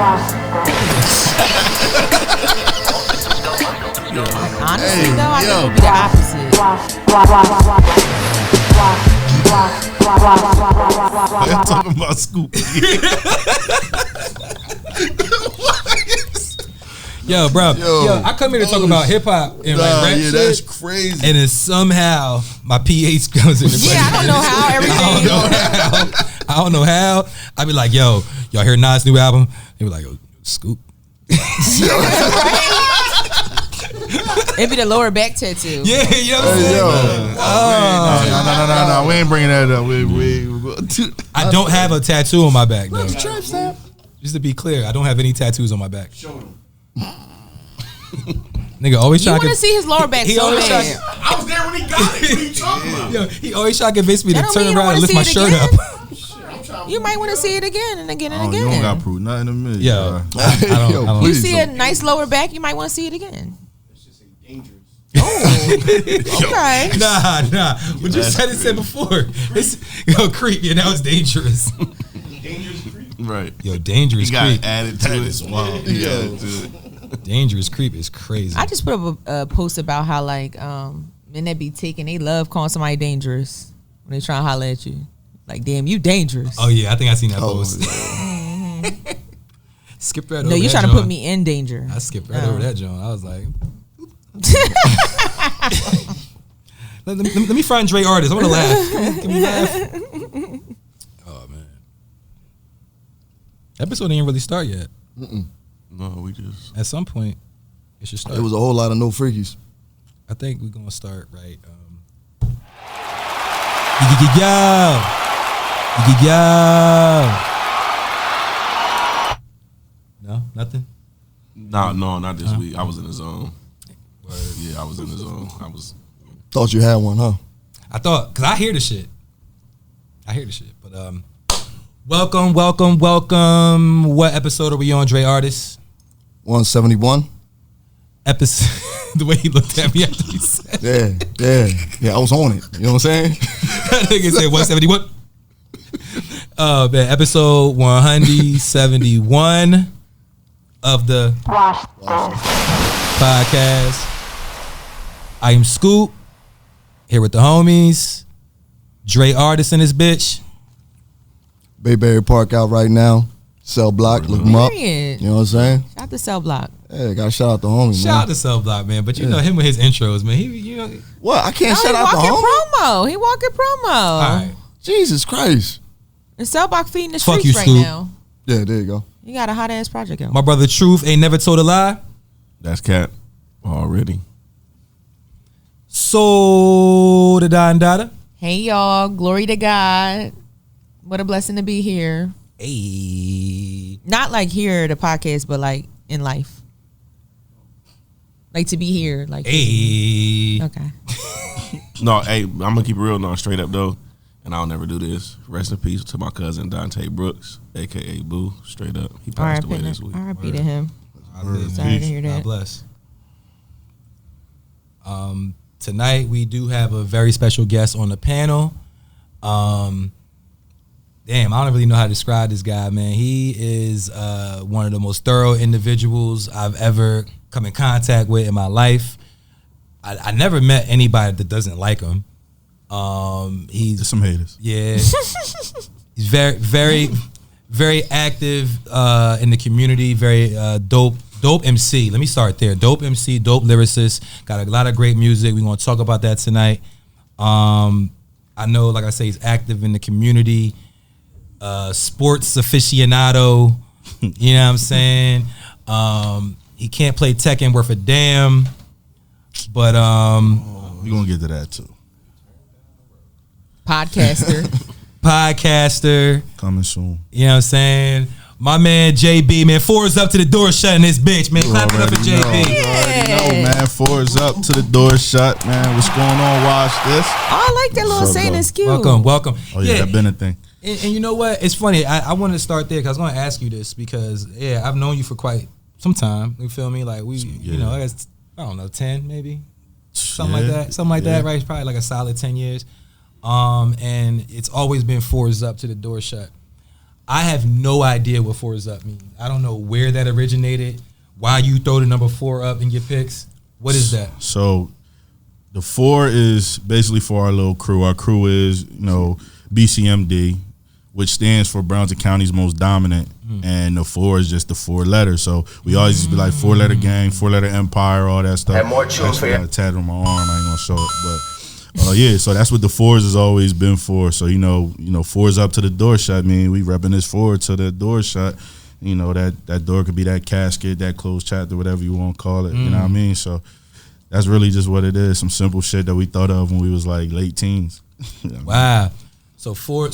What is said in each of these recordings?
Honestly, though, I think it would be the opposite. I'm talking about Scoop. Yo, bro. Yo, I come here to talk about hip hop and like rap shit. That's crazy. And then somehow my pH comes in the Yeah, I don't know how everything. I don't know how. I be like, yo, y'all hear Nas' new album? They be like, yo, Scoop. It'd be the lower back tattoo. Yeah, you know what I'm saying? No. We ain't bringing that up. I don't have a tattoo on my back, though. Just to be clear, I don't have any tattoos on my back. Show them. Nigga always You trying want to see his lower back so bad. I was there when he got it. What are you talking about? Yo, he always trying to convince me That to don't turn mean you around and wanna lift see my it shirt again. up. You might want to see it again and again and You don't again. got to prove nothing to me. Yo, I don't. You please see don't. a nice lower back, you might want to see it again. It's just dangerous. Okay. Nah. What you said before. It's, creep. Yeah, that was dangerous. Dangerous creep. Right. Yo, dangerous You got creep. added to it. Wow. Yeah. Dangerous creep is crazy. I just put up a post about how like men that be taking, they love calling somebody dangerous when they try to holler at you. Like, damn, you dangerous. Oh yeah, I think I seen that post. Skipped right over. No, you that trying to joint. put me in danger. I skipped right over that, John. I was like, let me find Dre artists. I want to laugh. Can we laugh? Oh man, episode didn't really start yet. No, we just. At some point, it should start. It was a whole lot of no freakies. I think we're gonna start right. No, nothing. No, not this week. I was in the zone. Yeah, I was in the zone. Thought you had one, huh? I thought, cause I hear the shit. But welcome. What episode are we on, Dre Artist? 171. Episode. The way he looked at me after he said, Yeah. I was on it. You know what I'm saying? That nigga said 171. Man, episode 171 of the podcast. I am Scoop, here with the homies. Dre Artist and his bitch. Bayberry Park out right now. Cell Block, look them up. You know what I'm saying? Shout out to Cell Block. Yeah, gotta shout out the homie, Shout man. out to Cell Block, man. But you know him with his intros, man. What? I can't No, shout out the homie? He walking promo. All right. Jesus Christ. And Cell Block feeding the Fuck streets you, right Scoop. now. Yeah, there you go. You got a hot ass project out. My brother Truth ain't never told a lie. That's Cat already. So the Don Dada. Hey y'all, glory to God. What a blessing to be here. Hey. Not like here the podcast, but like in life. Like to be here. Like Hey. Okay. No, hey, I'm gonna keep it real now, straight up though, and I'll never do this. Rest in peace to my cousin Dante Brooks, aka Boo. Straight up, he passed away this week. R.I.P. to him. Word. Sorry to hear God that. bless. Tonight we do have a very special guest on the panel. Damn, I don't really know how to describe this guy, man. He is one of the most thorough individuals I've ever come in contact with in my life. I never met anybody that doesn't like him. He's There's some haters. yeah. He's very active in the community. Very dope MC. Let me start there. Dope MC, dope lyricist. Got a lot of great music. We're gonna talk about that tonight. I know, like I say, he's active in the community. Sports aficionado. You know what I'm saying? He can't play Tekken worth a damn. But We're gonna get to that too. Podcaster. Coming soon. you know what I'm saying? My man JB, man, 4 is up to the door shutting this bitch, man. Clap it up for JB. You already know, man. 4 is up to the door shut, man. What's going on? Watch this. Oh, I like that little What's up, saying. though? It's cute. Welcome. Oh yeah, that been a thing. And you know what? It's funny. I wanted to start there because I was going to ask you this because, yeah, I've known you for quite some time. You feel me? Like, you know, I guess, I don't know, 10 maybe? Something like that. Something like that, right? It's probably like a solid 10 years. And it's always been 4 is up to the door shut. I have no idea what 4 is up means. I don't know where that originated. Why you throw the number 4 up in your picks? What is that? So the 4 is basically for our little crew. Our crew is, BCMD, which stands for Brownsville County's most dominant. And the 4 is just the 4 letters. So we always just be like 4-letter gang, 4-letter empire, all that stuff. And more tunes for you. I got a tattoo on my arm. I ain't gonna show it, but yeah. So that's what the 4s has always been for. So 4's up to the door shut. I mean, we repping this 4 to the door shut. That door could be that casket, that closed chapter, whatever you want to call it. You know what I mean? So that's really just what it is. Some simple shit that we thought of when we was like late teens. Wow. So 4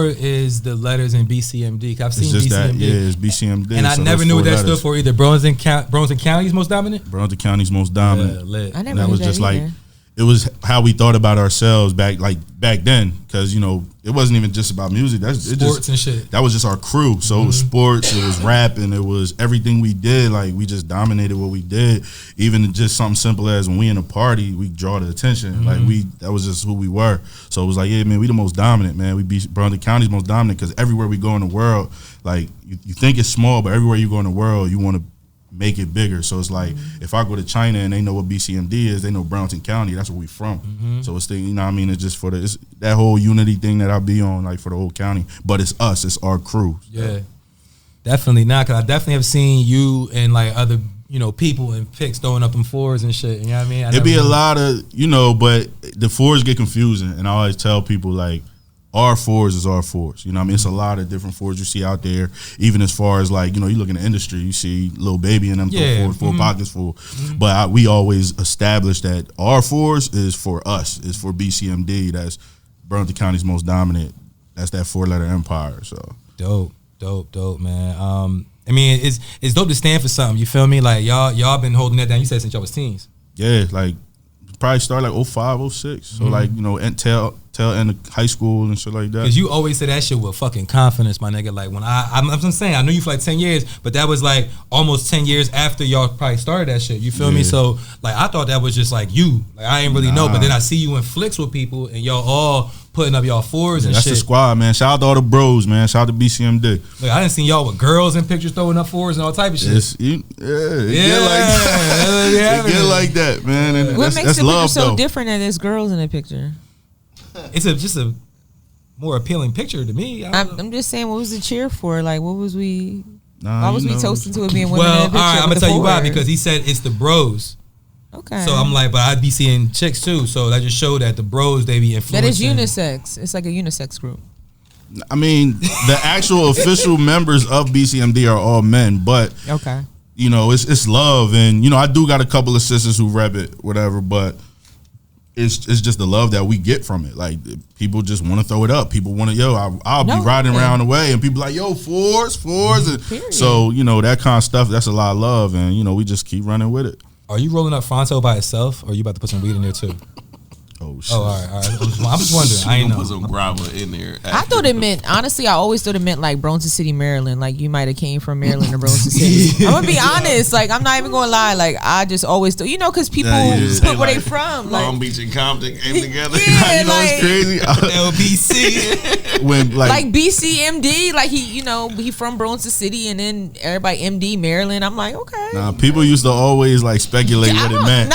is the letters in BCMD. I've seen BCMD. That, yeah, it's BCMD. And I never knew what that stood for either. Burlington County's most dominant? Burlington County's most dominant. Yeah, lit. I never knew that either. It was how we thought about ourselves back then, because it wasn't even just about music. Sports and shit. That was just our crew. So it was sports, it was rapping, it was everything we did. Like we just dominated what we did. Even just something simple as when we in a party, we draw the attention. That was just who we were. So it was like, yeah, man, we the most dominant, man. We be Burlington County's most dominant because everywhere we go in the world, like you think it's small, but everywhere you go in the world, you want to make it bigger. So it's like if I go to China and they know what BCMD is, they know Burlington County. That's where we from. So it's it's just for it's that whole unity thing that I be on, like for the whole county. But it's us, it's our crew. Yeah, definitely not. Cause I definitely have seen you and like other people and picks throwing up them 4s and shit. You know what I mean? It'd be a lot of but the 4s get confusing, and I always tell people like, our 4s is our 4s. You know what I mean? It's a lot of different 4s you see out there. Even as far as like, you look in the industry, you see Lil Baby and them throw 4 pockets full. But we always establish that our 4s is for us. It's for BCMD. That's Burlington County's most dominant. That's that 4-letter empire. So dope, man. I mean, it's dope to stand for something. You feel me? Like y'all been holding that down. You said since y'all was teens. Yeah, like probably started like 05, 06. So like, tail end of high school and shit like that. Because you always say that shit with fucking confidence, my nigga. Like when I'm saying, I knew you for like 10 years, but that was like almost 10 years after y'all probably started that shit. You feel me? So like I thought that was just like you. Like I ain't really know, but then I see you in flicks with people and y'all all putting up y'all 4s and that's shit. The squad, man. Shout out to all the bros, man. Shout out to BCMD. Like I didn't see y'all with girls in pictures throwing up 4s and all type of shit. It get like that, man. And what makes the love, picture so though. different that there's girls in the picture? It's just a more appealing picture to me. I'm just saying, what was the cheer for? Like, what was we? Nah, why was we toasting to it being women? Well, in the all right, picture I'm gonna tell you why, 4? because he said it's the bros. Okay. So I'm like, but I'd be seeing chicks too. So that just showed that the bros, they be influencing. That is unisex. It's like a unisex group. I mean, the actual official members of BCMD are all men, but okay, it's love, and I do got a couple of sisters who rep it, whatever, but. It's just the love that we get from it. Like people just want to throw it up. People want to I'll be riding around the way and people like 4s, and so that kind of stuff. That's a lot of love, and we just keep running with it. Are you rolling up Fronto by itself, or are you about to put some weed in there too? Oh shit! Oh, all right. I'm just wondering. I ain't know. Put some grabber in there. I thought it meant, honestly, I always thought it meant like Burlington City, Maryland. Like you might have came from Maryland to Burlington City. I'm gonna be honest. Like I'm not even gonna lie. Like I just always thought, because people put where they from. Like Long Beach and Compton came together. Yeah, it's crazy. LBC. When like BCMD, like he from Burlington City, and then everybody MD Maryland. I'm like, okay. Nah, people used to always like speculate what it meant.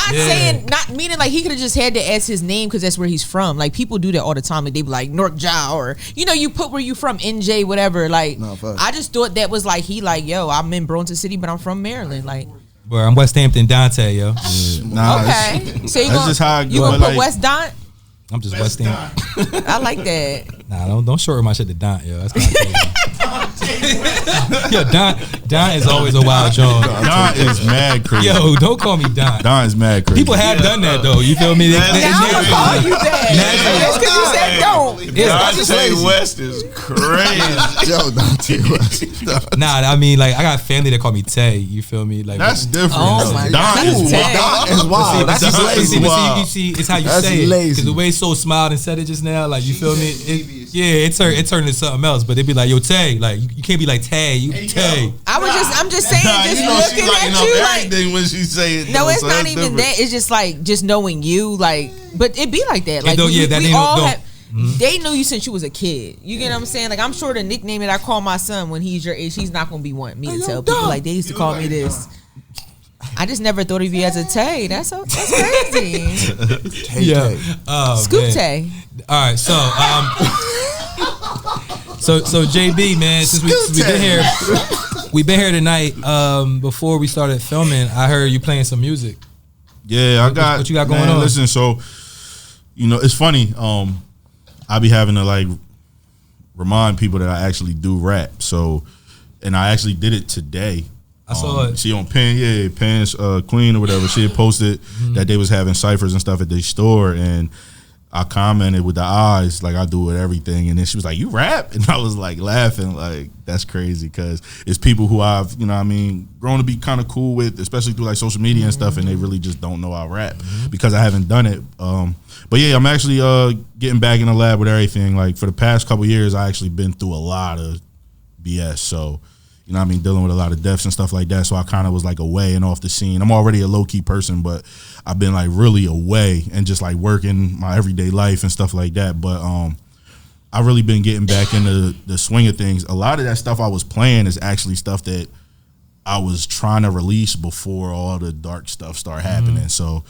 Not meaning like he could have just had to ask his name because that's where he's from. Like people do that all the time. Like they be like North Ja, or you put where you from, NJ, whatever. Like I just thought that was like I'm in Burlington City, but I'm from Maryland. Like, bro, I'm West Hampton Dante, yo. Nah, okay. So that's just how you gonna put West Dante? I'm just West Hampton. I like that. Nah, don't short my shit to Don, yo. That's kind of crazy. Yo, Don is always a wild John. Don is mad crazy. Yo, don't call me Don. Don is mad crazy. People have done that though. You feel me? Now I'm gonna call you that. Just because you said don't. Dante West is crazy. Yo, Dante West. Nah, I mean, like I got family that call me Tay. You feel me? Like that's different. Oh my Don God, is Tay. wild. That's wild. That's just lazy. You see, it's how you That's say it. lazy. Because the way so smiled and said it just now, like you feel me? It turned into something else. But they be like, yo, Tay, like you can't be like Tay, you Tay. I'm just saying, just looking at you like when she say it. no, it's not even that. It's just like just knowing you, like, but it be like that. Like we all have. they knew you since you was a kid. You get what I'm saying? Like, I'm sure the nickname that I call my son when he's your age, he's not gonna be wanting me to tell people like they used to call me this. I just never thought of you as a Tay. That's crazy. Yeah. Scoop Tay. All right, so JB, man, since we've been here tonight. Before we started filming, I heard you playing some music. Yeah, what you got going on? Listen, so it's funny. I be having to like remind people that I actually do rap. So, and I actually did it today. I saw it. She on Pen's Queen or whatever. She had posted that they was having ciphers and stuff at their store, and I commented with the eyes like I do with everything, and then she was like, "You rap?" And I was like laughing, like that's crazy because it's people who I've grown to be kind of cool with, especially through like social media and stuff, and they really just don't know I rap because I haven't done it. But yeah, I'm actually getting back in the lab with everything. Like for the past couple years, I actually been through a lot of BS, so. Dealing with a lot of deaths and stuff like that. So I kind of was like away and off the scene. I'm already a low key person, but I've been like really away and just like working my everyday life and stuff like that. But I've really been getting back into the swing of things. A lot of that stuff I was playing is actually stuff that I was trying to release before all the dark stuff started happening. So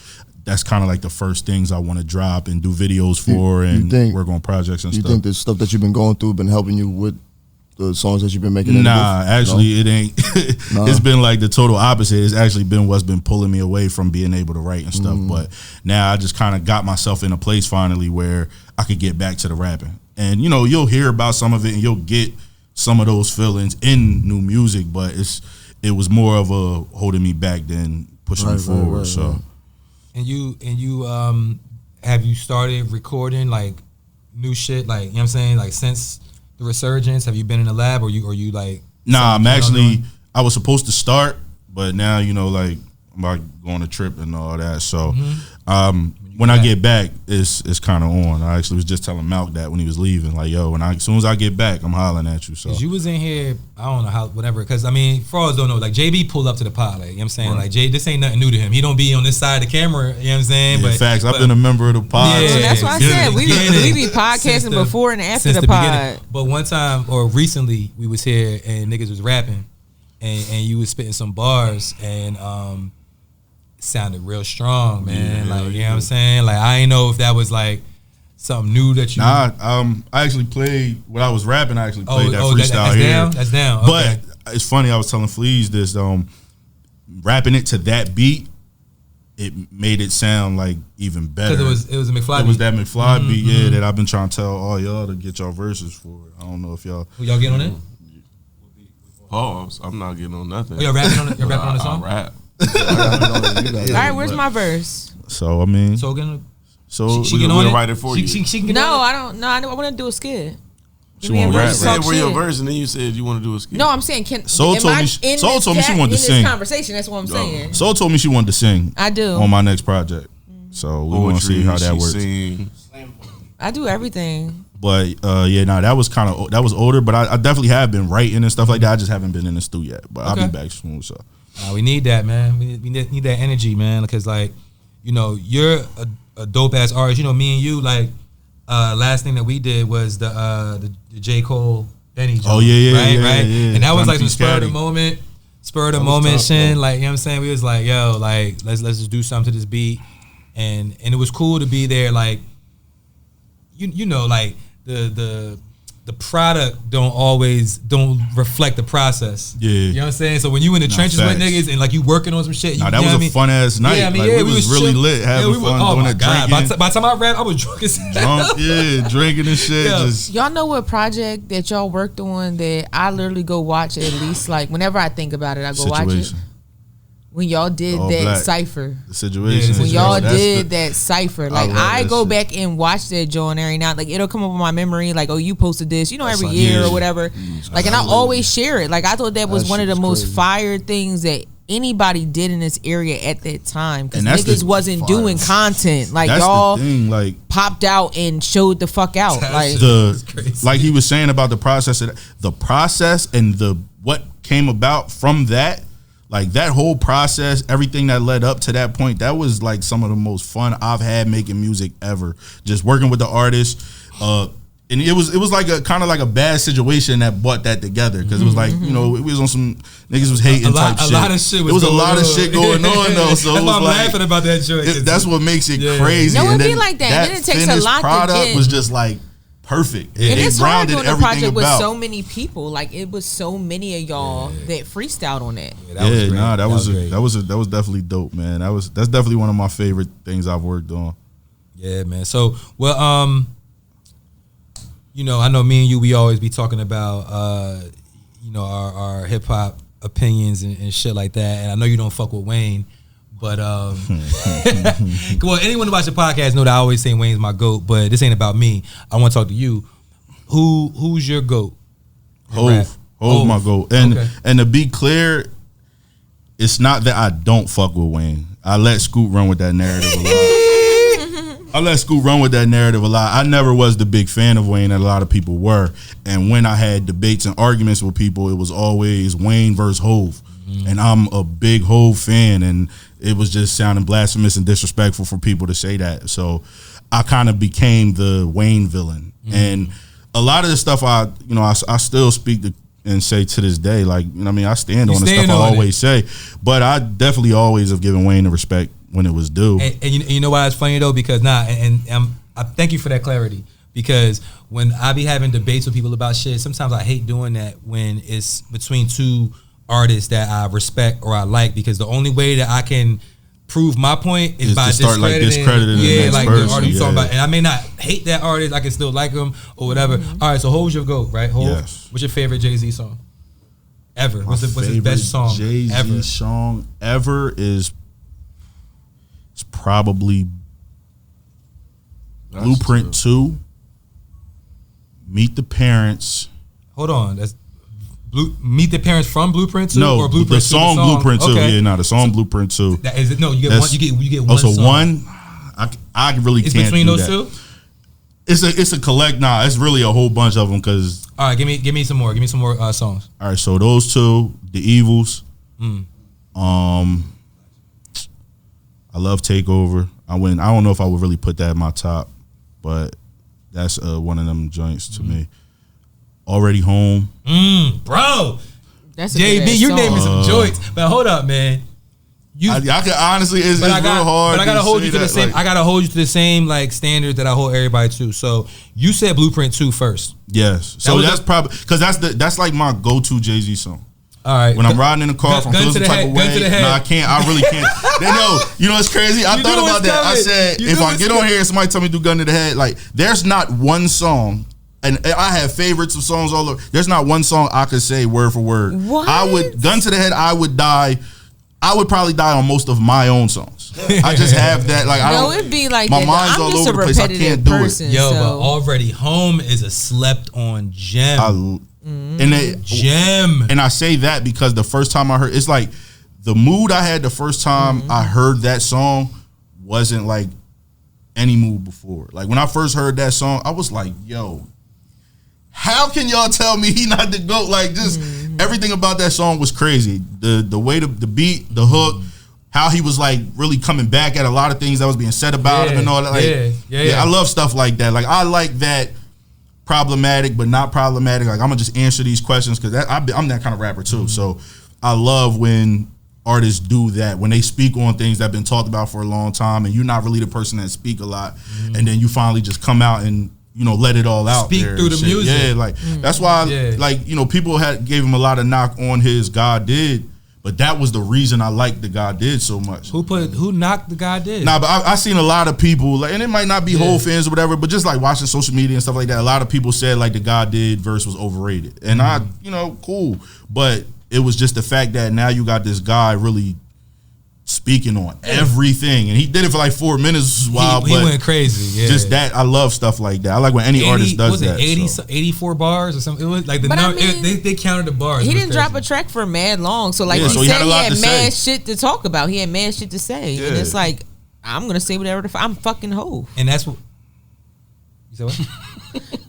that's kind of like the first things I want to drop and do videos for and work on projects and stuff. You think the stuff that you've been going through been helping you with the songs that you've been making? Nah, actually it ain't. It's been like the total opposite. It's actually been what's been pulling me away from being able to write and stuff. But now I just kind of got myself in a place finally where I could get back to the rapping. And you'll hear about some of it and you'll get some of those feelings in new music, but it was more of a holding me back than pushing me forward. So and you have you started recording like new shit, like, you know what I'm saying, like since the resurgence? Have you been in the lab or you like? Nah, I was supposed to start, but now like I'm about to go on a trip and all that. So when I get back, it's kind of on. I actually was just telling Malk that when he was leaving, like, yo, as soon as I get back, I'm hollering at you. So you was in here, I don't know how, whatever, because frauds don't know, like JB pulled up to the pod, like, you know what I'm saying, like this ain't nothing new to him. He don't be on this side of the camera, you know what I'm saying? Yeah, facts, I've been a member of the pod. Yeah, that's what I said. We be podcasting before and after the pod. But one time, or recently, we was here and niggas was rapping, and you was spitting some bars, and sounded real strong, man. You know what I'm saying? Like, I ain't know if that was like something new that you. Nah, I actually played when I was rapping. I actually played that freestyle here. That's down. Okay. But it's funny. I was telling Fleas this. Rapping it to that beat, it made it sound like even better. Because it was a McFly beat. It was that McFly beat, that I've been trying to tell all y'all to get y'all verses for. I don't know if y'all. Will y'all get on it? Pause. I'm not getting on nothing. You're rapping on it. You're rapping on the song. I rap. All right, where's my verse? So she can write it for you. She can get no, on it? I don't. No, I want to do a skit. She want rap. You said where your verse, and then you said you want to do a skit. No, I'm saying Soul told me she wanted to sing. In this conversation, that's what I'm saying. Soul told me she wanted to sing. I do on my next project. So we want to see how that works. I do everything. But that was older. But I definitely have been writing and stuff like that. I just haven't been in the studio yet. But I'll be back soon. So we need that, man. We need that energy, man. Because like, you're a dope ass artist. Me and you, like, last thing that we did was the J. Cole Benny joint. Oh yeah, right. Yeah. And that was like some spur of the moment shit. Like, you know what I'm saying? We was like, yo, like let's just do something to this beat, and it was cool to be there. Like, like the product don't reflect the process. Yeah. You know what I'm saying? So when you in the trenches with niggas and like you working on some shit, that was a fun ass night. Yeah, we was really lit, having fun doing it, drinking. By the time I rap, I was drunk as hell. Drinking and shit. Y'all know what project that y'all worked on that I literally go watch at least, like, whenever I think about it, I go watch it? When y'all did that cipher. The situation. When y'all did that cipher. Like, I go back and watch that joint every night. Like, it'll come up in my memory. Like, oh, you posted this, every year or whatever. Like, and I always share it. Like, I thought that was one of the most fire things that anybody did in this area at that time. Because niggas wasn't doing content. Like, y'all popped out and showed the fuck out. Like he was saying about the process and what came about from that. Like, that whole process, everything that led up to that point, that was like some of the most fun I've had making music ever. Just working with the artists, And it was like a kind of like a bad situation that brought that together because it was like we was on some niggas was hating type shit. A lot of shit was it was going a lot on. of shit going on though. So that's it was why I'm like, laughing about that joint. That's what makes it crazy. No, and it be like that. And then it takes a finished lot to product get. was just like perfect. And it's hard doing a everything project with about. so many people. Like it was so many of y'all that freestyled on that. That was definitely dope, man. That's definitely one of my favorite things I've worked on. Yeah, man. So, well, I know me and you, we always be talking about, our hip hop opinions and shit like that. And I know you don't fuck with Wayne, but well, anyone who watches the podcast know that I always say Wayne's my GOAT, but this ain't about me. I want to talk to you. Who's your GOAT? Hove my GOAT. And to be clear, it's not that I don't fuck with Wayne. I let Scoot run with that narrative a lot. I never was the big fan of Wayne that a lot of people were. And when I had debates and arguments with people, it was always Wayne versus Hove. And I'm a big Hove fan, and it was just sounding blasphemous and disrespectful for people to say that. So I kind of became the Wayne villain. And a lot of the stuff I still speak to and say to this day, like, I stand on the stuff I always say. But I definitely always have given Wayne the respect when it was due. And you know why it's funny though? Because I thank you for that clarity. Because when I be having debates with people about shit, sometimes I hate doing that when it's between two artists that I respect or I like, because the only way that I can prove my point is by discrediting the next person. The artist talking about, and I may not hate that artist, I can still like him or whatever. All right, so Hove's your GOAT, right? Hove, yes. What's your favorite Jay-Z song ever? What's his best song Jay-Z ever? Song ever is probably Blueprint 2, Meet the Parents. Hold on, that's Meet the Parents from Blueprint 2? No, or Blueprint the song 2, Blueprint 2. Okay. Yeah, no, the song Blueprint 2. That is it. No, you get one. You get one. So song. one, I really it's can't. Between do those that. two. It's a collect. Nah, it's really a whole bunch of them. Because all right, give me some more. Give me some more songs. All right, so those two, The Evils. I love Takeover. I don't know if I would really put that in my top, but that's one of them joints to me. Already Home. Bro. That's a JB, you naming some joints. But hold up, man. I can honestly, it's real hard. But I gotta hold you to the same. I gotta hold you to the same like standard that I hold everybody to. So you said Blueprint 2 first. Yes. So that's probably because that's like my go-to Jay-Z song. All right. When I'm riding in the car, if I'm feeling some type of way, I can't. I really can't. You know what's crazy? I thought about that. I said, if I get on here and somebody tell me to do Gun to the Head, like, there's not one song, and I have favorites of songs all over. There's not one song I could say word for word. What? Gun to the Head, I would die. I would probably die on most of my own songs. I just have that. Like, it'd be like my that. mind's I'm all just over a the place. I can't do person, it. Yo, but Already Home is a slept on gem. And I say that because the first time I heard, it's like the mood I had the first time I heard that song wasn't like any mood before. Like when I first heard that song, I was like, yo, how can y'all tell me he not the GOAT? Like just everything about that song was crazy. The way the beat, the hook, how he was like really coming back at a lot of things that was being said about him and all that. Like, I love stuff like that. Like I like that problematic but not problematic. Like I'm gonna just answer these questions because I'm that kind of rapper too. So I love when artists do that, when they speak on things that have been talked about for a long time and you're not really the person that speak a lot, and then you finally just come out and let it all out. Speak there through the music. Yeah, like that's why people gave him a lot of knock on his God Did, but that was the reason I liked the God Did so much. Who knocked the God Did? Nah, but I seen a lot of people, like, and it might not be whole fans or whatever, but just like watching social media and stuff like that, a lot of people said like the God Did verse was overrated. And I, cool. But it was just the fact that now you got this guy really speaking on everything, and he did it for like 4 minutes. Wow, he went crazy. Yeah, just that. I love stuff like that. I like when any artist does that. 84 bars or something. It was like the number. They counted the bars. He didn't drop a track for mad long, so like he said, he had mad shit to talk about. He had mad shit to say, and it's like I'm gonna say whatever. I'm fucking Hove, and that's what. You said what?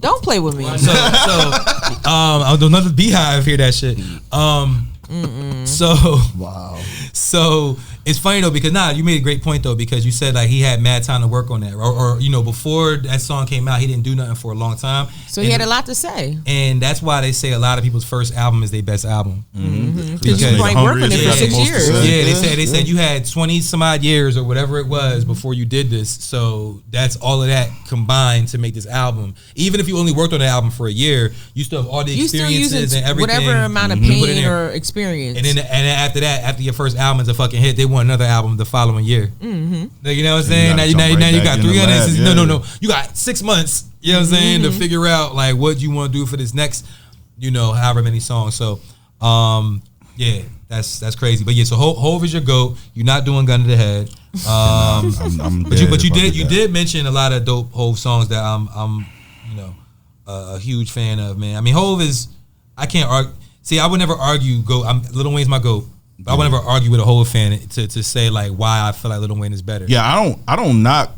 Don't play with me. Another Beehive hear that shit. So wow. So It's funny though because you made a great point though because you said like he had mad time to work on that or before that song came out he didn't do nothing for a long time. So he had a lot to say, and that's why they say a lot of people's first album is their best album because you ain't working it for 6 years. Yeah, they said you had 20 some odd years or whatever it was before you did this. So that's all of that combined to make this album. Even if you only worked on the album for a year, you still have all the experiences and everything, whatever amount of pain or experience. And then after that, after your first album is a fucking hit, they want another album the following year. Like, you know what I'm saying? Now you got 300. No. You got 6 months. You know what I'm saying, to figure out like what you want to do for this next, however many songs. So, yeah, that's crazy. But yeah, so Hov is your GOAT. You're not doing Gun to the Head. But you did mention a lot of dope Hov songs that I'm a huge fan of, man. I mean, Hov is, I can't argue. See, I would never argue GOAT. Lil Wayne's my GOAT. I would never argue with a Hov fan to say like why I feel like Lil Wayne is better. Yeah, I don't knock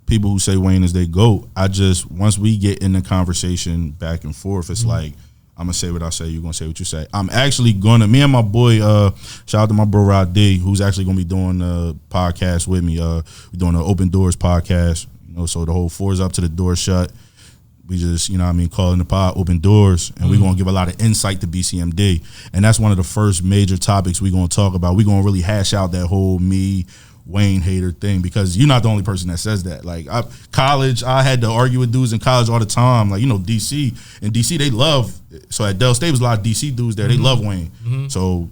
people who say Wayne is their GOAT. I just, once we get in the conversation back and forth, it's like, I'm gonna say what I say, you're gonna say what you say. I'm actually me and my boy, shout out to my bro Rod D, who's actually gonna be doing a podcast with me. We're doing an Open Doors podcast, so the whole Fours Up to the Door Shut. We just, calling the pod Open Doors, and we're gonna give a lot of insight to BCMD. And that's one of the first major topics we're gonna talk about. We're gonna really hash out that whole me Wayne hater thing, because you're not the only person that says that. Like college, I had to argue with dudes in college all the time. Like, DC. In DC, they love, so at Del State was a lot of DC dudes there. They love Wayne. So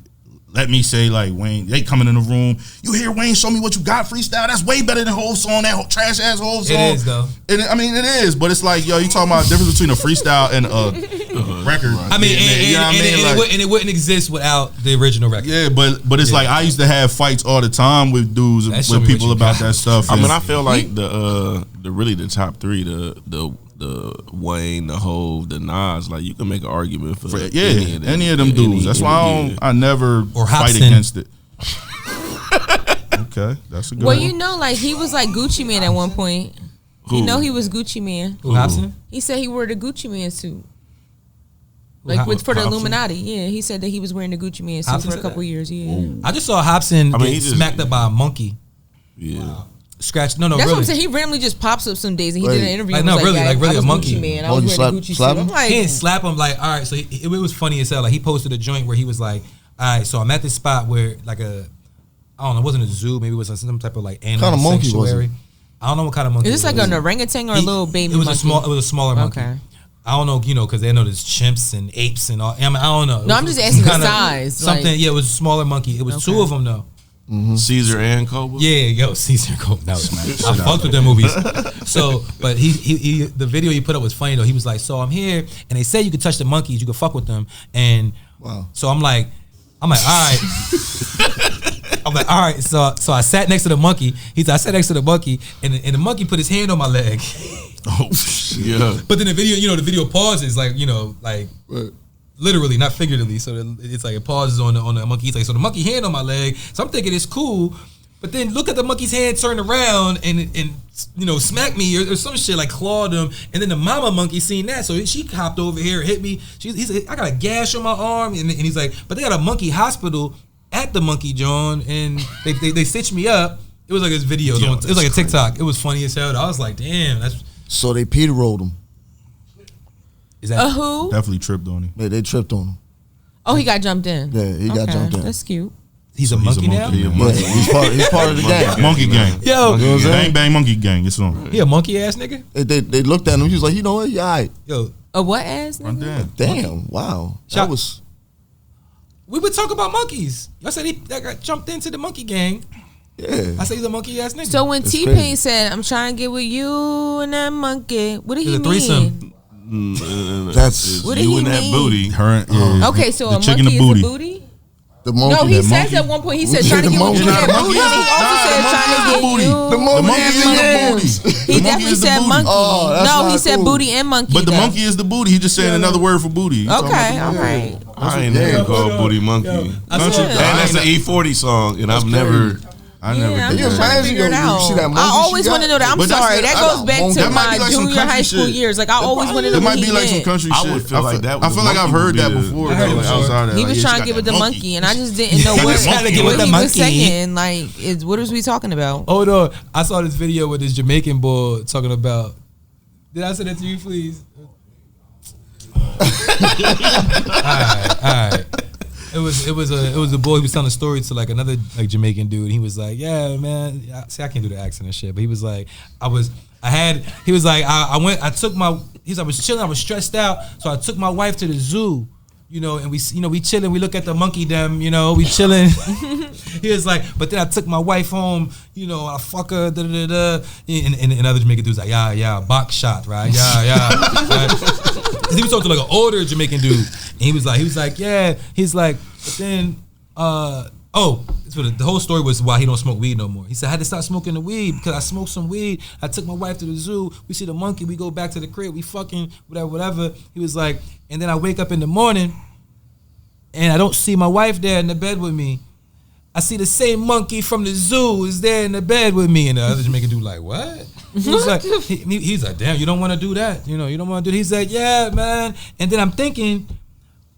let me say, like, Wayne, they coming in the room, you hear Wayne, show me what you got freestyle? That's way better than Hov song, that trash ass Hov song. It is, though. And it is, but it's like, yo, you talking about the difference between a freestyle and a record. I mean, and it wouldn't exist without the original record. Yeah, but it's like I used to have fights all the time with dudes, with people about that stuff. I mean, I feel like the really the top three, the Wayne, the Hov, the Nas, like you can make an argument for any of them dudes. That's why I never fight against it. Okay, that's a good one. Well, like he was like Gucci Man at one point. Who? He was Gucci Man. Who, Hobson? He said he wore the Gucci Man suit. Like for the Illuminati, he said that he was wearing the Gucci Man suit for a couple years. Yeah, I just saw Hobson get smacked up by a monkey. Yeah. Wow. Scratch. No, that's really. what I'm saying. He randomly just pops up some days and he did an interview. Like, no, really, a monkey. Gucci Man. I was wearing the Gucci suit. I'm like, he didn't slap him. Like, all right. So it was funny as hell. Like he posted a joint where he was like, all right. So I'm at this spot where like I don't know, it wasn't a zoo. Maybe it was some type of like animal kind of monkey sanctuary. I don't know what kind of monkey. Is this like an orangutan or a little baby? It was monkey? It was a smaller monkey. Okay. I don't know, because they know there's chimps and apes and all. I don't know. No, I'm just asking the size. Something. Like, it was a smaller monkey. It was two of them though. Caesar and Cobra. Yeah, Caesar and Cobra. I fucked with them movies. So, but he the video he put up was funny though. He was like, so I'm here, and they say you can touch the monkeys, you can fuck with them, and so I'm like, all right. I'm like, all right. So I sat next to the monkey. I sat next to the monkey, and the monkey put his hand on my leg. Oh yeah. But then the video pauses, like literally, not figuratively. So it's like it pauses on the monkey. He's like, so the monkey hand on my leg. So I'm thinking it's cool. But then look at the monkey's hand turn around and smack me or some shit, like clawed him. And then the mama monkey seen that, so she hopped over here, hit me. He's like, I got a gash on my arm, and he's like, but they got a monkey hospital at the Monkey John, and they stitched me up. It was like this video. It was like a TikTok. Crazy. It was funny as hell. I was like, damn, that's. So they Peter rolled him. Is that who? Definitely tripped on him. Yeah, they tripped on him. Oh, he got jumped in. Yeah, he got jumped in. That's cute. He's a monkey now? Yeah, he's part of the gang. Monkey gang. Yo. Bang Bang Monkey Gang. It's on. He a monkey ass nigga? They looked at him. He was like, you know what? Yeah, all right. Yo. A what ass nigga? Damn. Wow. That was. We would talk about monkeys. Y'all said that got jumped into the monkey gang. Yeah. I said he's a monkey ass nigga. So when T-Pain said, I'm trying to get with you and that monkey, what did he mean? Threesome. That's what did he and that mean? booty. Okay, so a monkey is a booty? The monkey. No, he says at one point, he said trying to get with you that booty. And he also said trying to get you. The monkey is in your booty. He definitely said monkey. No, he said booty and monkey. But the monkey is the booty. He just said another word for booty. Okay, all right. I ain't never called Booty Monkey. And that's an E40 song, and I've never. I never. I'm did just that. trying to figure it out. see that monkey I always she want to got? know that. I'm But that's sorry. it. That I goes got back monkey. to That might be my like some junior country high school shit. years. Like I always wanted to know It what might he be like some meant. country I shit. would feel like that. I feel like I've heard that before. I heard though, it before. outside of that. He Like, was yeah, trying she to get got with the that monkey, and I just didn't know He what, was trying to get what with the he was monkey. saying. Like, what was we talking about? Hold on. I saw this video with this Jamaican boy talking about. Did I say that to you, please? All right. It was a boy who was telling a story to like another like Jamaican dude. He was like, yeah, man. See, I can't do the accent and shit, but he was like, I was chilling, I was stressed out, so I took my wife to the zoo. And we chilling, we look at the monkey them, we chilling. He was like, but then I took my wife home, I fuck her, and other Jamaican dudes like, yeah, box shot, right? Yeah. Right? He was talking to like an older Jamaican dude, and he was like, yeah, he's like, but then, the whole story was why he don't smoke weed no more. He said, I had to stop smoking the weed because I smoked some weed. I took my wife to the zoo. We see the monkey. We go back to the crib. We fucking whatever. He was like, and then I wake up in the morning and I don't see my wife there in the bed with me. I see the same monkey from the zoo is there in the bed with me. And the other Jamaican dude like, what? He's like, he's like, damn, you don't want to do that. You don't want to do that. He's like, yeah, man. And then I'm thinking,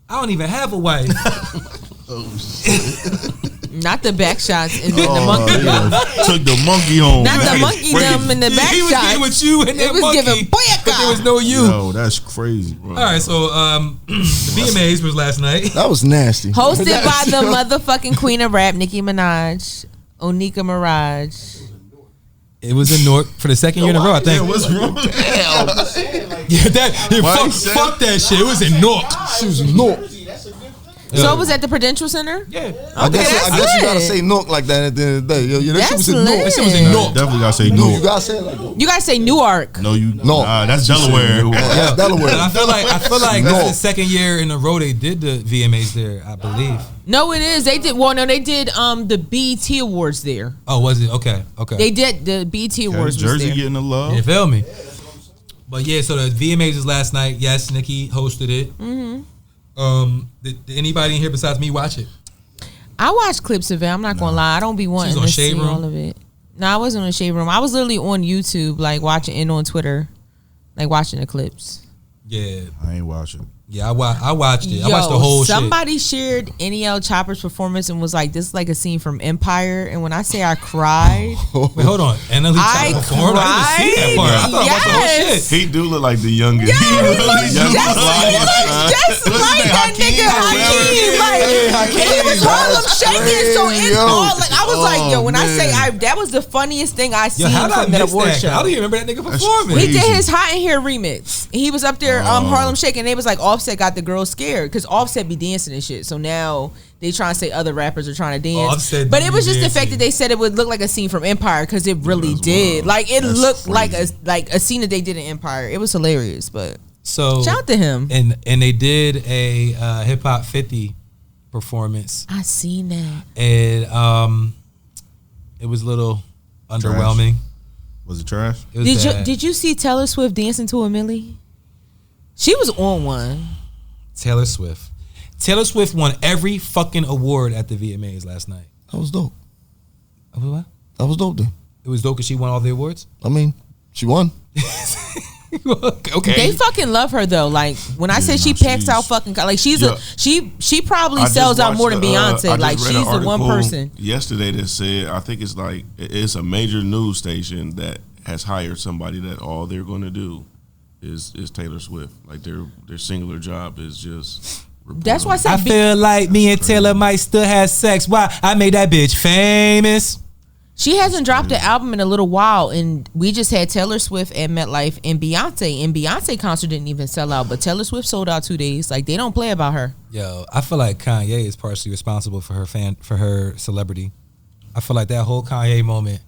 I don't even have a wife. Not the back shots and then the monkey. Took the monkey home. Not the monkey them in the back He was shots. getting with you and It that was monkey, giving boyaka. but there was no you. Yo, that's crazy, bro. All right, so the VMAs was last night. That was nasty. Hosted by the motherfucking queen of rap, Nicki Minaj, Onika Mirage. It was in Newark for the second year in a row, I think. Yeah, what's wrong? Fuck that shit. It was in Newark. She was Nork. So it was at the Prudential Center? Yeah. I guess that's you gotta lit. say Nork like that at the end of the day. Yo, that shit That's was in Nork. lit. It was in Newark. Definitely gotta say No, no. you gotta say it like that. You guys say Newark. No, you. No. Nah, that's Delaware. That's Delaware. And I feel like No. that's the second year in a row they did the VMAs there, I believe. No, it is. They did. Well, no, they did the BET Awards there. Oh, was it? Okay. They did the BET Awards. Was Jersey there. getting the love. You feel me? But yeah, so the VMAs was last night. Yes, Nikki hosted it. Mm-hmm. Did anybody in here besides me watch it? I watched clips of it. I'm not gonna lie. I don't be wanting on to Shade see Room? all of it. No, I wasn't on the Shade Room. I was literally on YouTube, like watching, and on Twitter, like watching the clips. Yeah. I ain't watching. Yeah, I watched it. I watched the whole somebody shared NEL Chopper's performance and was like, "This is like a scene from Empire." And when I say I cried, Wait, hold on. NLE I performed. I didn't see that part. I thought I watched the whole Yes. shit. He do look like the youngest. yeah, He he really looks young. just like that nigga Hakeem. Like he was Harlem shaking. So it's Yo. all like I was like, yo, when I say man. that was the funniest thing I Yo, seen how did I from that miss award that? show. How do you remember that nigga performing? He did Crazy. his Hot in Here remix. He was up there, Harlem shaking. They was like, Offset got the girls scared because Offset be dancing and shit. So now they trying to say other rappers are trying to dance. Offset But do it was be just the fact dancing. that they said it would look like a scene from Empire because it really That's did. wild. Like it That's looked like crazy. a scene that they did in Empire. It was hilarious. But So shout out to him. and they did a Hip Hop 50 performance, I seen that. and it was a little underwhelming. Was it trash? It was bad. Did you see Taylor Swift dancing to a Millie? She was on one. Taylor Swift. Taylor Swift won every fucking award at the VMAs last night. That was dope. What? That was dope then. It was dope because she won all the awards. I mean, she won. Okay. They fucking love her though. Like when I say she nah, packs she's- out fucking like she's Yeah. she probably I just sells out watched more than I Beyonce. just Like read she's an the one article person. yesterday that said I think it's like it's a major news station that has hired somebody that all they're going to do is Taylor Swift. Like their singular job is just. That's why I said I feel like me and Taylor might still have sex. Why? I made that bitch famous. she hasn't dropped an album in a little while, and we just had Taylor Swift at MetLife and Beyonce. And Beyonce concert didn't even sell out, but Taylor Swift sold out 2 days. Like they don't play about her. Yo, I feel like Kanye is partially responsible for her celebrity. I feel like that whole Kanye moment.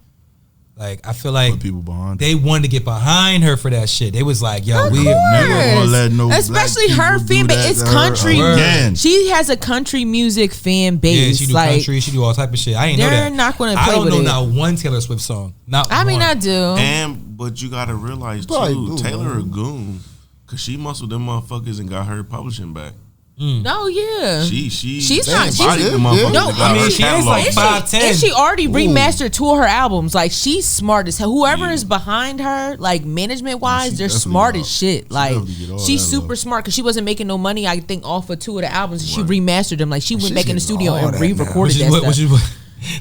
Like I feel like Put people behind. they wanted to get behind her for that shit. They was like, yo, Of we course. never gonna let no Especially black her people fan do base. that It's to her country. again. She has a country music fan Yeah, base. she do like country, she do all type of shit. I ain't know they're that. not gonna I play don't with know it. not one Taylor Swift song. Not I mean, one. I do. But you got to realize Probably too, do, Taylor man. a goon because she muscled them motherfuckers and got her publishing back. No, yeah. She's not. Bodied the Yeah. motherfucker No, that got I mean, her she is catalog. like 5'10". And she already remastered 2 of her albums. Like, she's smart as hell. Whoever is behind her, like, management wise, they're smart as shit. Like, she's super smart because she wasn't making no money, I think, off of 2 of the albums. She remastered them. Like, she went back in the studio and re-recorded that stuff. Which is what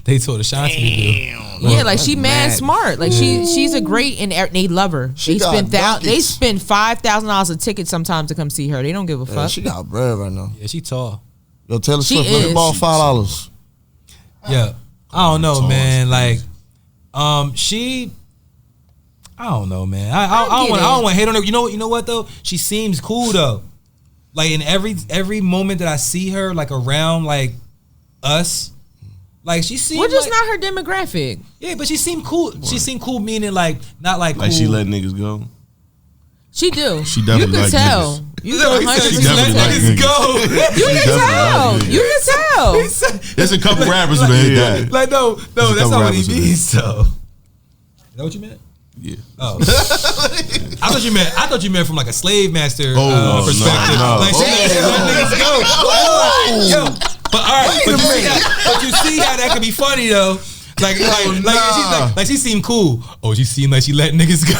they told Ashanti to do. Yeah, like she mad smart. Like she's a great and they love her. They spend $5,000 a ticket sometimes to come see her. They don't give a fuck. She got bread right now. Yeah, she tall. Yo, Taylor She Swift, let me is. borrow $5. Yeah, I don't know, man. Like, she. I don't know, man. I don't want to hate on her. You know what though? She seems cool though. Like in every moment that I see her, like around like us, like she seems. We're just like, not her demographic. Yeah, but she seemed cool. She seemed cool, meaning like not like Like cool. she let niggas go. She do. She definitely you like can tell. niggas. You can She definitely like niggas. go. You can tell. You can tell. There's a couple rappers who hate that. Like no, a that's couple not what he rappers in means. So, is that what you meant? Yeah. Oh, I thought you meant from like a slave master Oh, perspective. no. Like she let niggas go. Yo, but all right, but you see how that could be funny though. Like she seemed cool. Oh, she seemed like she let niggas go.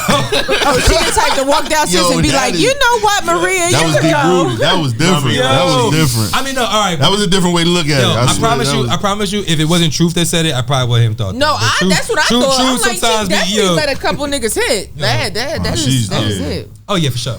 Oh, she the type to walk downstairs and be like, you know what, Maria, That you was can deep go. rooted. That was different. Yo. That was different. I mean, no, all right. That was a different way to look at Yo, it. I swear. promise you, if it wasn't Truth that said it, I probably wouldn't have thought that. No, But Truth- that's what I Truth- thought. I'm Truth like, she sometimes be, definitely yo. let a couple niggas hit. That is it. Oh yeah, for sure.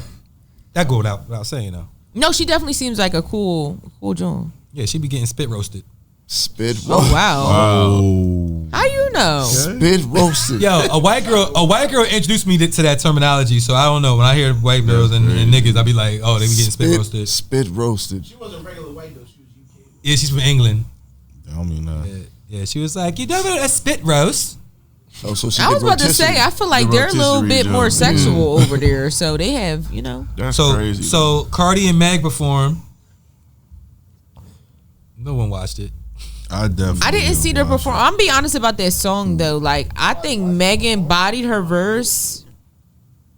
That go without saying though. No, she definitely seems like a cool Joan. Yeah, she be getting spit roasted. Spit roasted. Oh wow. Oh. How you know? Spit roasted. Yo, a white girl introduced me to that terminology, so I don't know. When I hear white girls and niggas, I be like, oh, they be getting spit roasted. Spit roasted. She wasn't regular white though. She was UK. Yeah, she's from England. I don't mean that. Yeah, she was like, you never a spit roast. Oh, so she I was about to say, I feel like The they're a little rotisserie bit more joint. sexual over there, so they have, you know. That's So crazy. so Cardi and Meg perform. No one watched it. I definitely. I didn't see her watch perform. it. I'm be honest about that song though. Like I think Megan bodied her verse,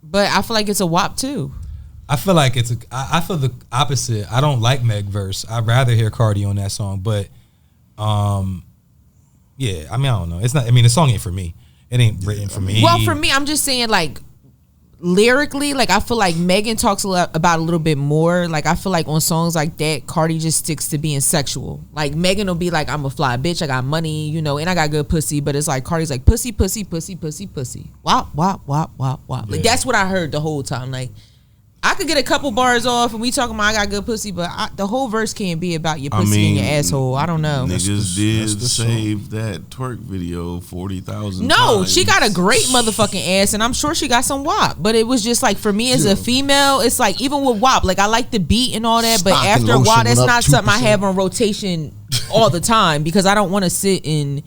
but I feel like it's a WAP too. I feel like I feel the opposite. I don't like Meg verse. I'd rather hear Cardi on that song, but yeah, I mean I don't know. It's not. I mean the song ain't for me. It ain't written for me. Well, for me, I'm just saying like lyrically, like I feel like Megan talks a lot about a little bit more. Like I feel like on songs like that, Cardi just sticks to being sexual. Like Megan will be like, I'm a fly bitch, I got money, you know, and I got good pussy. But it's like Cardi's like pussy, pussy, pussy, pussy, pussy. Wop, wop, wop, wop, wop. Like that's what I heard the whole time. Like I could get a couple bars off and we talking about I got good pussy, but the whole verse can't be about your pussy and your asshole. I don't know. Niggas did save that twerk video 40,000 No, times. she got a great motherfucking ass, and I'm sure she got some WAP. But it was just like for me as a female, it's like even with WAP, like I like the beat and all that, but Stock and after a lotion while, that's went up not something I 2%. have on rotation all the time because I don't want to sit and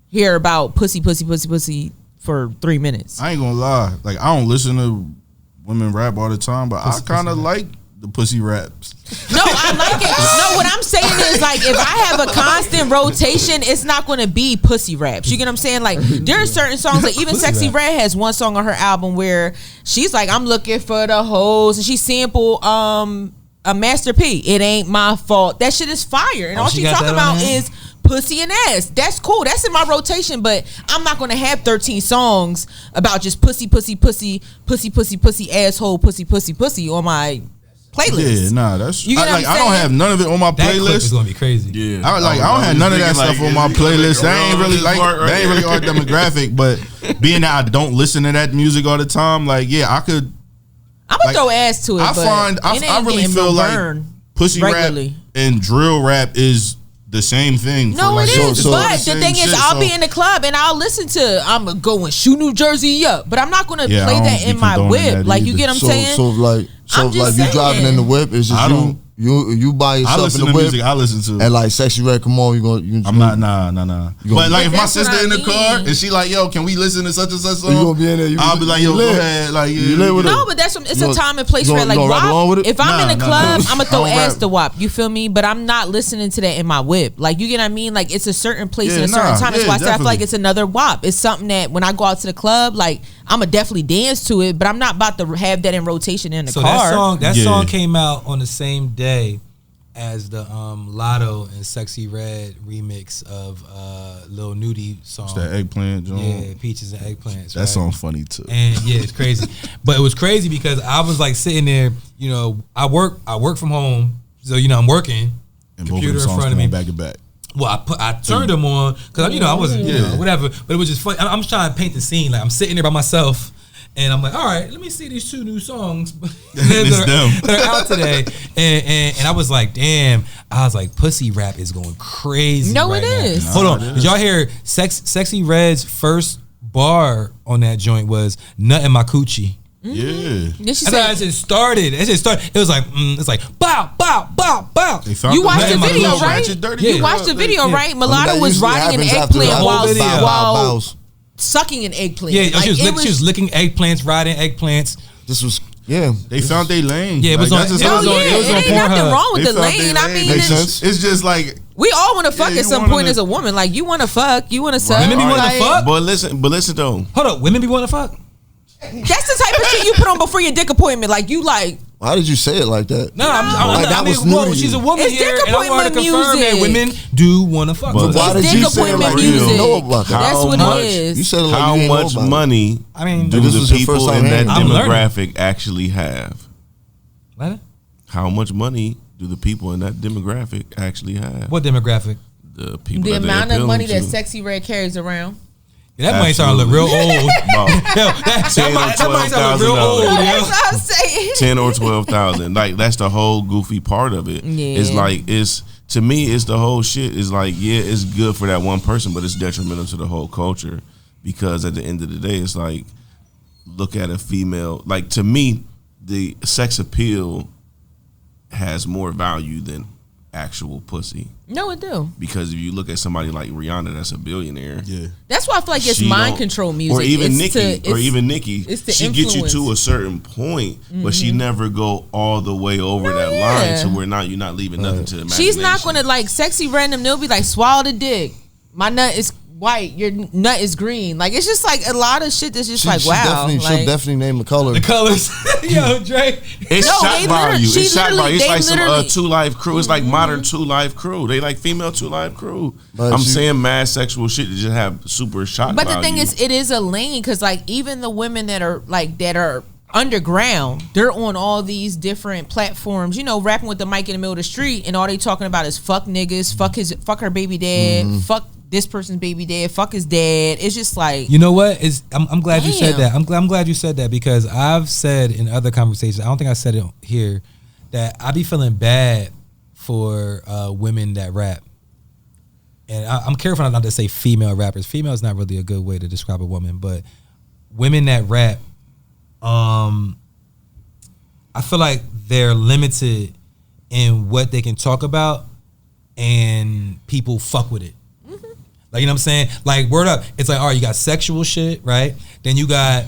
hear about pussy, pussy, pussy, pussy for 3 minutes. I ain't gonna lie. Like I don't listen to women rap all the time, but I kind of like the pussy raps. No, I like it. No, what I'm saying is like if I have a constant rotation, it's not going to be pussy raps. You get what I'm saying? Like there are certain songs, like even Sexy Red has one song on her album where she's like, I'm looking for the hoes, and she sampled a Master P. It ain't my fault. That shit is fire, and all she she got talking that about on there? is pussy and ass. That's cool. That's in my rotation, but I'm not gonna have 13 songs about just pussy, pussy, pussy, pussy, pussy, pussy, asshole, pussy, pussy, pussy on my playlist. Yeah, nah, that's. You get what I'm I don't saying? have none of it on my That clip is playlist. gonna be crazy. Yeah, I don't have none of that stuff on my playlist. That ain't really like that ain't really our demographic. But being that I don't listen to that music all the time, like yeah, I could. I'm gonna Like, throw ass to it. I but find it I ain't really getting feel like burned pussy regularly. rap and drill rap is the same thing. No, for it like, is. it's all But the same thing is, shit, I'll so- be in the club and I'll listen to I'm gonna go and shoot New Jersey up, but I'm not gonna Yeah, I play don't that be in my condoning whip. that Like you either. get what I'm saying? So I'm just you driving in the saying. whip, it's I just don't- you by I yourself listen in to the whip, music I listen to. and like Sexy Red, come on, you I'm not nah. But like if my that's what sister I in the mean. car and she like, yo, can we listen to such and such song? You gonna be in there, I'll be like, yo, you go lit. ahead. Like You lit with it? No, but that's it's You a gonna- time and place you for it. gonna- Like you gonna rap along with WAP, it? if I'm Nah, in the nah, club, nah. I'm gonna throw I don't ass rap. to WAP. You feel me? But I'm not listening to that in my whip. Like you get what I mean? Like it's a certain place Yeah, and a certain nah, time. That's yeah, why I say I feel like definitely. it's another WAP. It's something that when I go out to the club, like I'ma definitely dance to it, but I'm not about to have that in rotation in the So car. that Yeah. song came out on the same day as the Lotto and Sexy Red remix of Lil Nudie song. It's that eggplant joint. Yeah, peaches and eggplants. That song's funny too. And yeah, it's crazy. But it was crazy because I was like sitting there, you know, I work from home, so you know I'm working, And computer both of the in songs front of me, back to back. Well, I turned them on because you know I wasn't, you know, whatever. But it was just funny. I'm just trying to paint the scene. Like I'm sitting there by myself, and I'm like, all right, let me see these 2 new songs that are out today. And I was like, damn. I was like, pussy rap is going crazy. No, right it is. Now. Hold on, did y'all hear Sexy Red's first bar on that joint was "Nut in My Coochie"? Yeah. That's how it started. It was like, it's like, bow, bow, bow, bow. You watched the video, right? You watched the video, right? Mulatto was riding an eggplant while sucking an eggplant. Yeah, like, she was licking eggplants, riding eggplants. This was, yeah. They found their lane. Yeah, it was on Pornhub. Ain't nothing wrong with the lane. I mean, it's just like, we all want to fuck at some point as a woman. Like, you want to fuck, you want to suck. Women be want to fuck? But listen though. Hold up, women be want to fuck? That's the type of shit you put on before your dick appointment. Like, you like. Why did you say it like that? No, I mean, she's a woman it's here, dick and I want to confirm music. that women do want to fuck. But why did you say it like you didn't know about that? That's what it is. You said it like how you didn't much know about money do the people in that demographic actually have? What? How much money do the people in that demographic actually have? What demographic? The people. The amount of money that Sexy Red carries around. Yeah, that might sound look real old. that might sound real old. That's what I'm saying. 10 or 12,000. Like, that's the whole goofy part of it. Yeah. It's like, to me, it's the whole shit. It's like, yeah, it's good for that one person, but it's detrimental to the whole culture, because at the end of the day, it's like, look at a female. Like, to me, the sex appeal has more value than actual pussy. No, it do. Because if you look at somebody like Rihanna, that's a billionaire. Yeah. That's why I feel like it's mind control music. Or even Nikki. It's the she gets you to a certain point, but she never go all the way over that line to where now you're not leaving nothing to imagination. She's not gonna like Sexy Random. They'll be like, swallow the dick. My nut is white. Your nut is green. Like, it's just like a lot of shit that's just wow. She'll definitely name the color. The colors. Yo, Drake. It's shock value. It's shock value. It's like some 2 Live Crew. It's like modern 2 Live Crew. They like female 2 Live Crew. But I'm saying mad sexual shit that just have super shock value. But the thing is, it is a lane, because like even the women that are underground, they're on all these different platforms, you know, rapping with the mic in the middle of the street, and all they talking about is fuck niggas, fuck her baby dad, fuck this person's baby dad, fuck his dad. It's just like, you know what? I'm glad you said that. I'm glad you said that, because I've said in other conversations, I don't think I said it here, that I be feeling bad for women that rap. And I'm careful not to say female rappers. Female is not really a good way to describe a woman, but women that rap, I feel like they're limited in what they can talk about, and people fuck with it. Like, you know what I'm saying? Like, word up. It's like, all right, you got sexual shit, right? Then you got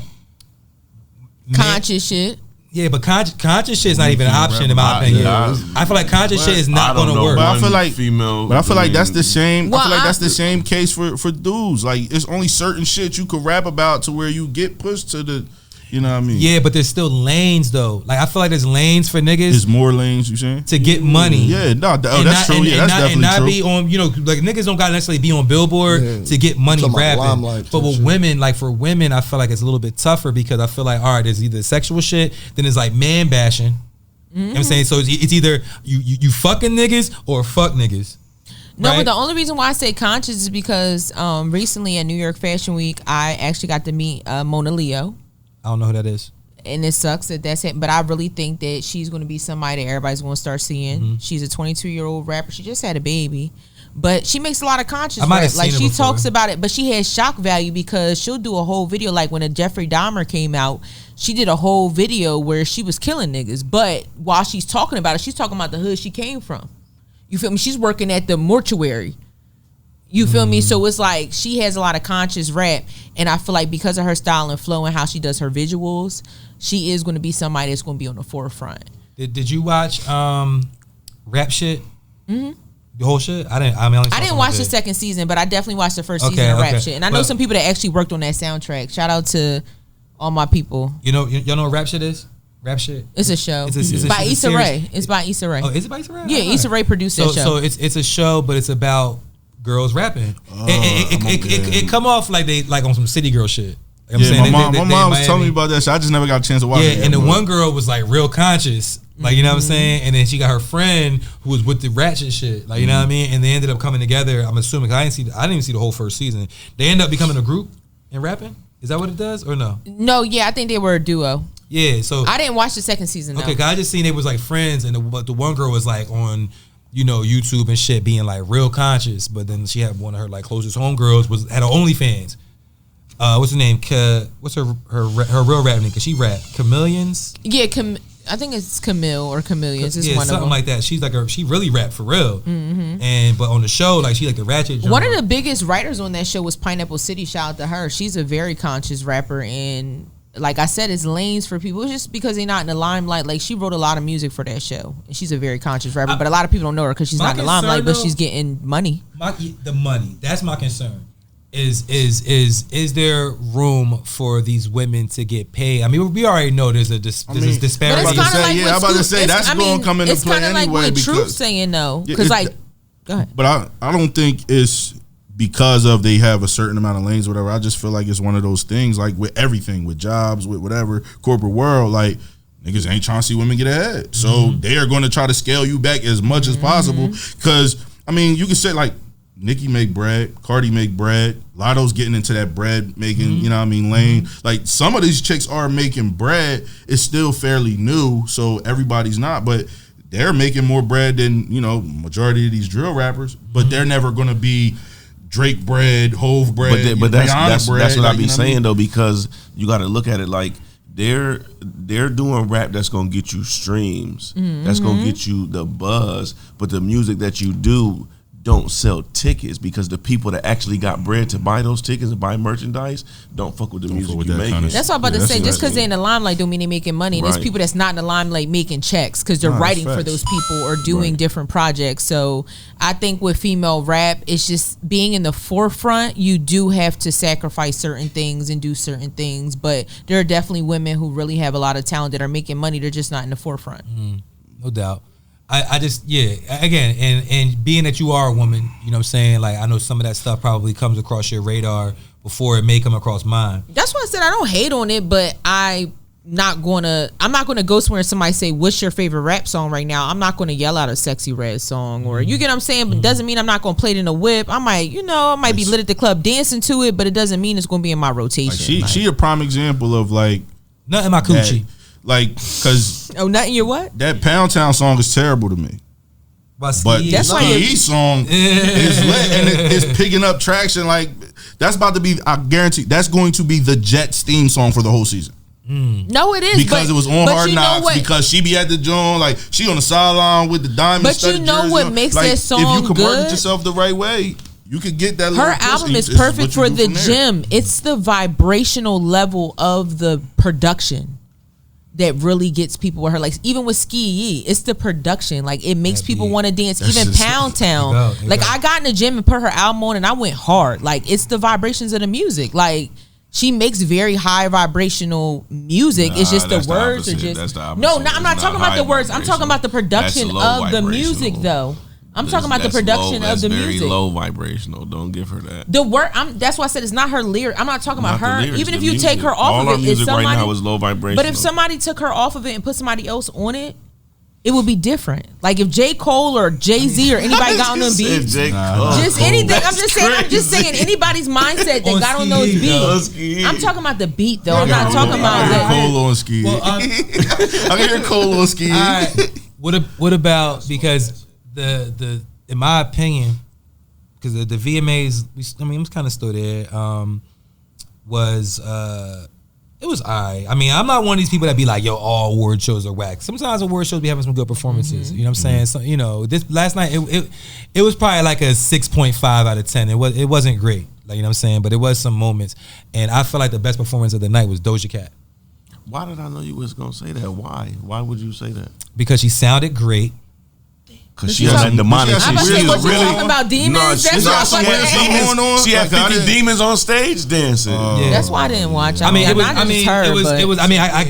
conscious shit. Yeah, but conscious shit is not even an option in my opinion. I feel like conscious shit is not going to work. But I feel like female. But I feel like that's the same. I feel like that's the same case for dudes. Like, it's only certain shit you could rap about to where you get pushed to the. You know what I mean? Yeah, but there's still lanes though. Like, I feel like there's lanes for niggas. There's more lanes, you saying? To get money. Yeah, no, that's true. Yeah, that's definitely true. And not be on, you know, like niggas don't gotta necessarily be on Billboard to get money rapping. But with women, like for women, I feel like it's a little bit tougher, because I feel like, all right, there's either sexual shit, then there's like man bashing. You know what I'm saying? So it's either you fucking niggas or fuck niggas. No, but the only reason why I say conscious is because recently at New York Fashion Week, I actually got to meet Mona Leo. I don't know who that is. And it sucks that that's it. But I really think that she's going to be somebody that everybody's going to start seeing. She's a 22-year-old rapper. She just had a baby. But she makes a lot of conscious rap. Like, she talks about it, but she has shock value, because she'll do a whole video. Like, when a Jeffrey Dahmer came out, she did a whole video where she was killing niggas. But while she's talking about it, she's talking about the hood she came from. You feel me? She's working at the mortuary. You feel me? So it's like she has a lot of conscious rap, and I feel like because of her style and flow and how she does her visuals, she is going to be somebody that's going to be on the forefront. Did you watch Rap Shit? The whole shit? I didn't watch the second season, but I definitely watched the first season of Rap Shit, and I know some people that actually worked on that soundtrack. Shout out to all my people. Y'all know what Rap Shit is? Rap shit. It's a show. It's by a Issa series. Rae. It's by Issa Rae. Oh, is it by Issa Rae? Yeah, Issa Rae produced that show. So it's a show, but it's about girls rapping. It come off like they like on some city girl shit. You know what I'm saying? My mom was telling me about that shit. I just never got a chance to watch it. Yeah, and the one girl was like real conscious. Like, you know what I'm saying? And then she got her friend who was with the ratchet shit. Like, you know what I mean? And they ended up coming together. I'm assuming, I didn't even see the whole first season. They end up becoming a group and rapping? Is that what it does or no? No, yeah, I think they were a duo. Yeah, so I didn't watch the second season though. Okay, cause I just seen they was like friends, and the one girl was like on, YouTube and shit, being like real conscious. But then she had one of her like closest homegirls had her OnlyFans. What's her name? What's her real rap name? Cause she rap Chameleons. Yeah, I think it's Camille or Chameleons. It's one of them. Something like that. She's like she really rap for real. Mm-hmm. But on the show, like she like a ratchet. One of the biggest writers on that show was Pineapple City. Shout out to her. She's a very conscious rapper, and like I said, it's lanes for people. It's just because they're not in the limelight. Like she wrote a lot of music for that show, and she's a very conscious rapper. But a lot of people don't know her because she's not in the limelight. But she's getting money. The money. That's my concern. Is there room for these women to get paid? I mean, we already know there's a disparity. But it's like I'm about to say that's going to come into play anyway. It's kind of like what Truth's saying though, because go ahead. But I don't think it's because of they have a certain amount of lanes or whatever. I just feel like it's one of those things, like with everything, with jobs, with whatever corporate world, like niggas ain't trying to see women get ahead, so they are going to try to scale you back as much as possible. Because I mean, you can say like Nicki make bread, Cardi make bread, Lotto's getting into that bread making, lane. Like some of these chicks are making bread. It's still fairly new, so everybody's not, but they're making more bread than, majority of these drill rappers, but they're never going to be Drake bread, Hove bread, but that's bread, what I be saying though, because you got to look at it like they're doing rap that's gonna get you streams, that's gonna get you the buzz, but the music that you do don't sell tickets because the people that actually got bread to buy those tickets and buy merchandise don't fuck with the music you making. That's what I'm about to say. Just because they're in the limelight don't mean they're making money. And there's people that's not in the limelight making checks because they're writing for those people or doing different projects. So I think with female rap, it's just being in the forefront. You do have to sacrifice certain things and do certain things. But there are definitely women who really have a lot of talent that are making money. They're just not in the forefront. No doubt. I just, again, and being that you are a woman, you know what I'm saying? Like, I know some of that stuff probably comes across your radar before it may come across mine. That's why I said I don't hate on it, but I'm not gonna go somewhere and somebody say, what's your favorite rap song right now? I'm not gonna yell out a Sexy Red song, or you get what I'm saying? But it doesn't mean I'm not gonna play it in a whip. I might be lit at the club dancing to it, but it doesn't mean it's gonna be in my rotation. Like she a prime example of like nothing in my coochie. Like, cause nothing your what? That Pound Town song is terrible to me. But that's why the song is lit and it's picking up traction. Like that's about to be, I guarantee, that's going to be the Jets theme song for the whole season. No, it is because it was on Hard Knocks. Because she be at the joint, like she on the sideline with the diamond. But you know what makes that song good? If you can market good? yourself the right way, you could get that. Her album is perfect for the gym. It's the vibrational level of the production that really gets people with her. Like even with Ski Yee, it's the production. Like it makes people want to dance. Even Pound Town. I got in the gym and put her album on and I went hard. Like it's the vibrations of the music. Like she makes very high vibrational music. It's just the words are just I'm not talking about the words. I'm talking about the production of the music though. I'm talking about the production of the music. Very low vibrational. Don't give her that. The word. That's why I said it's not her lyric. I'm not talking about her. Even if you take her off of it, music right now is low vibrational. But if somebody took her off of it and put somebody else on it, it would be different. Like if J. Cole or Jay-Z or anybody got on them beats, just anything. I'm just saying anybody's mindset that got on those beats. I'm talking about the beat though. I'm not talking about that. Cole on Ski. I can hear Cole on Ski. All right. What about, because the in my opinion, because the VMAs, it was kind of still there. It was alright. I mean, I'm not one of these people that be like, yo, all award shows are whack. Sometimes award shows be having some good performances. You know what I'm saying? So, this last night it was probably like a 6.5 out of 10. It wasn't great, like, you know what I'm saying, but it was some moments, and I feel like the best performance of the night was Doja Cat. Why did I know you was gonna say that? Why would you say that? Because she sounded great. Cause she had that demonic shit. She was really talking about demons. She had 50 demons on stage dancing. That's why I didn't watch. I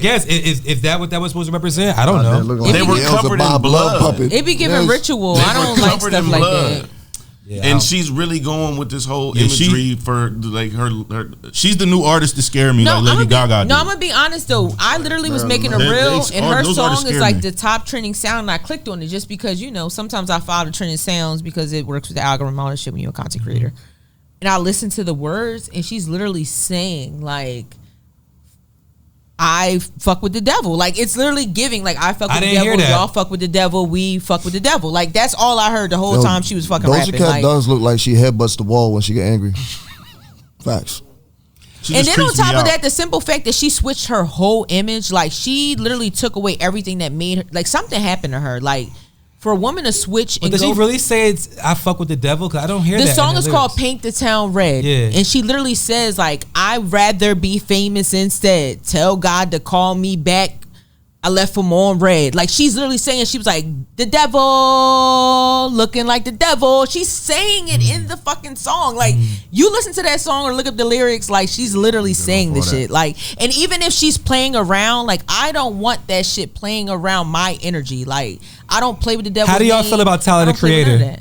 guess if that what that was supposed to represent, I don't know. They were covered in blood. It be giving ritual. I don't like stuff like that. Yeah, and she's really going with this whole imagery for like her. She's the new artist to scare me, like Lady Gaga. No, I'm gonna be honest though. I literally was making a reel, and her song is like the top trending sound. And I clicked on it just because sometimes I follow the trending sounds because it works with the algorithm and all that shit when you're a content creator. And I listen to the words, and she's literally saying like, I fuck with the devil. Like, it's literally giving, like, I fuck with the devil, y'all fuck with the devil, we fuck with the devil. Like, that's all I heard the whole time she was fucking rapping. Doja Cat does look like she headbutts the wall when she get angry. Facts. And then on top of that, the simple fact that she switched her whole image, like, she literally took away everything that made her, like, something happened to her. Like, for a woman to switch and does she really say I fuck with the devil? Because I don't hear that. The song is called Paint the Town Red. Yeah. And she literally says, like, I'd rather be famous instead. Tell God to call me back. I left for more red. Like, she's literally saying, she was like, the devil, looking like the devil. She's saying it in the fucking song. Like, you listen to that song or look up the lyrics, like, she's literally saying the shit. Like, and even if she's playing around, like, I don't want that shit playing around my energy. Like, I don't play with the devil. How do y'all feel about Tyler, the Creator?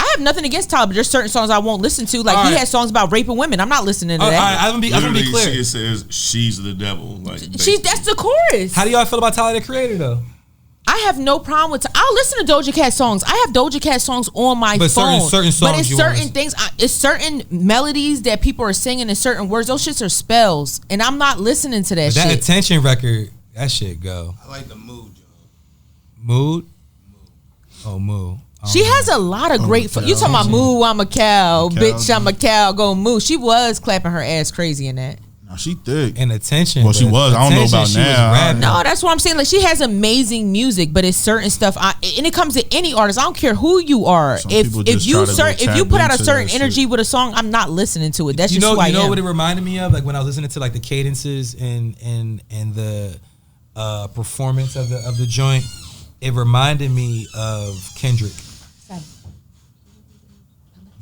I have nothing against Tyler, but there's certain songs I won't listen to. Like, he has songs about raping women. I'm not listening to that. All right, I'm gonna be clear. She says she's the devil. Like, that's the chorus. How do y'all feel about Tyler, the Creator, though? I have no problem with. I'll listen to Doja Cat songs. I have Doja Cat songs on my phone. Certain songs, but it's certain things. It's certain melodies that people are singing and certain words. Those shits are spells, and I'm not listening to that shit. That Attention record, that shit go. I like the mood, Joe. Mood? Oh, mood. She has a lot of great. You talking about moo? I'm a cow, bitch. I'm a cow. Go moo. She was clapping her ass crazy in that. No, she thick. And Attention. Well, she was. I don't know about now. No, that's what I'm saying. Like, she has amazing music, but it's certain stuff. And it comes to any artist. I don't care who you are. If you put out a certain energy with a song, I'm not listening to it. That's just who I am. You know what it reminded me of? Like when I was listening to like the cadences and the performance of the joint. It reminded me of Kendrick.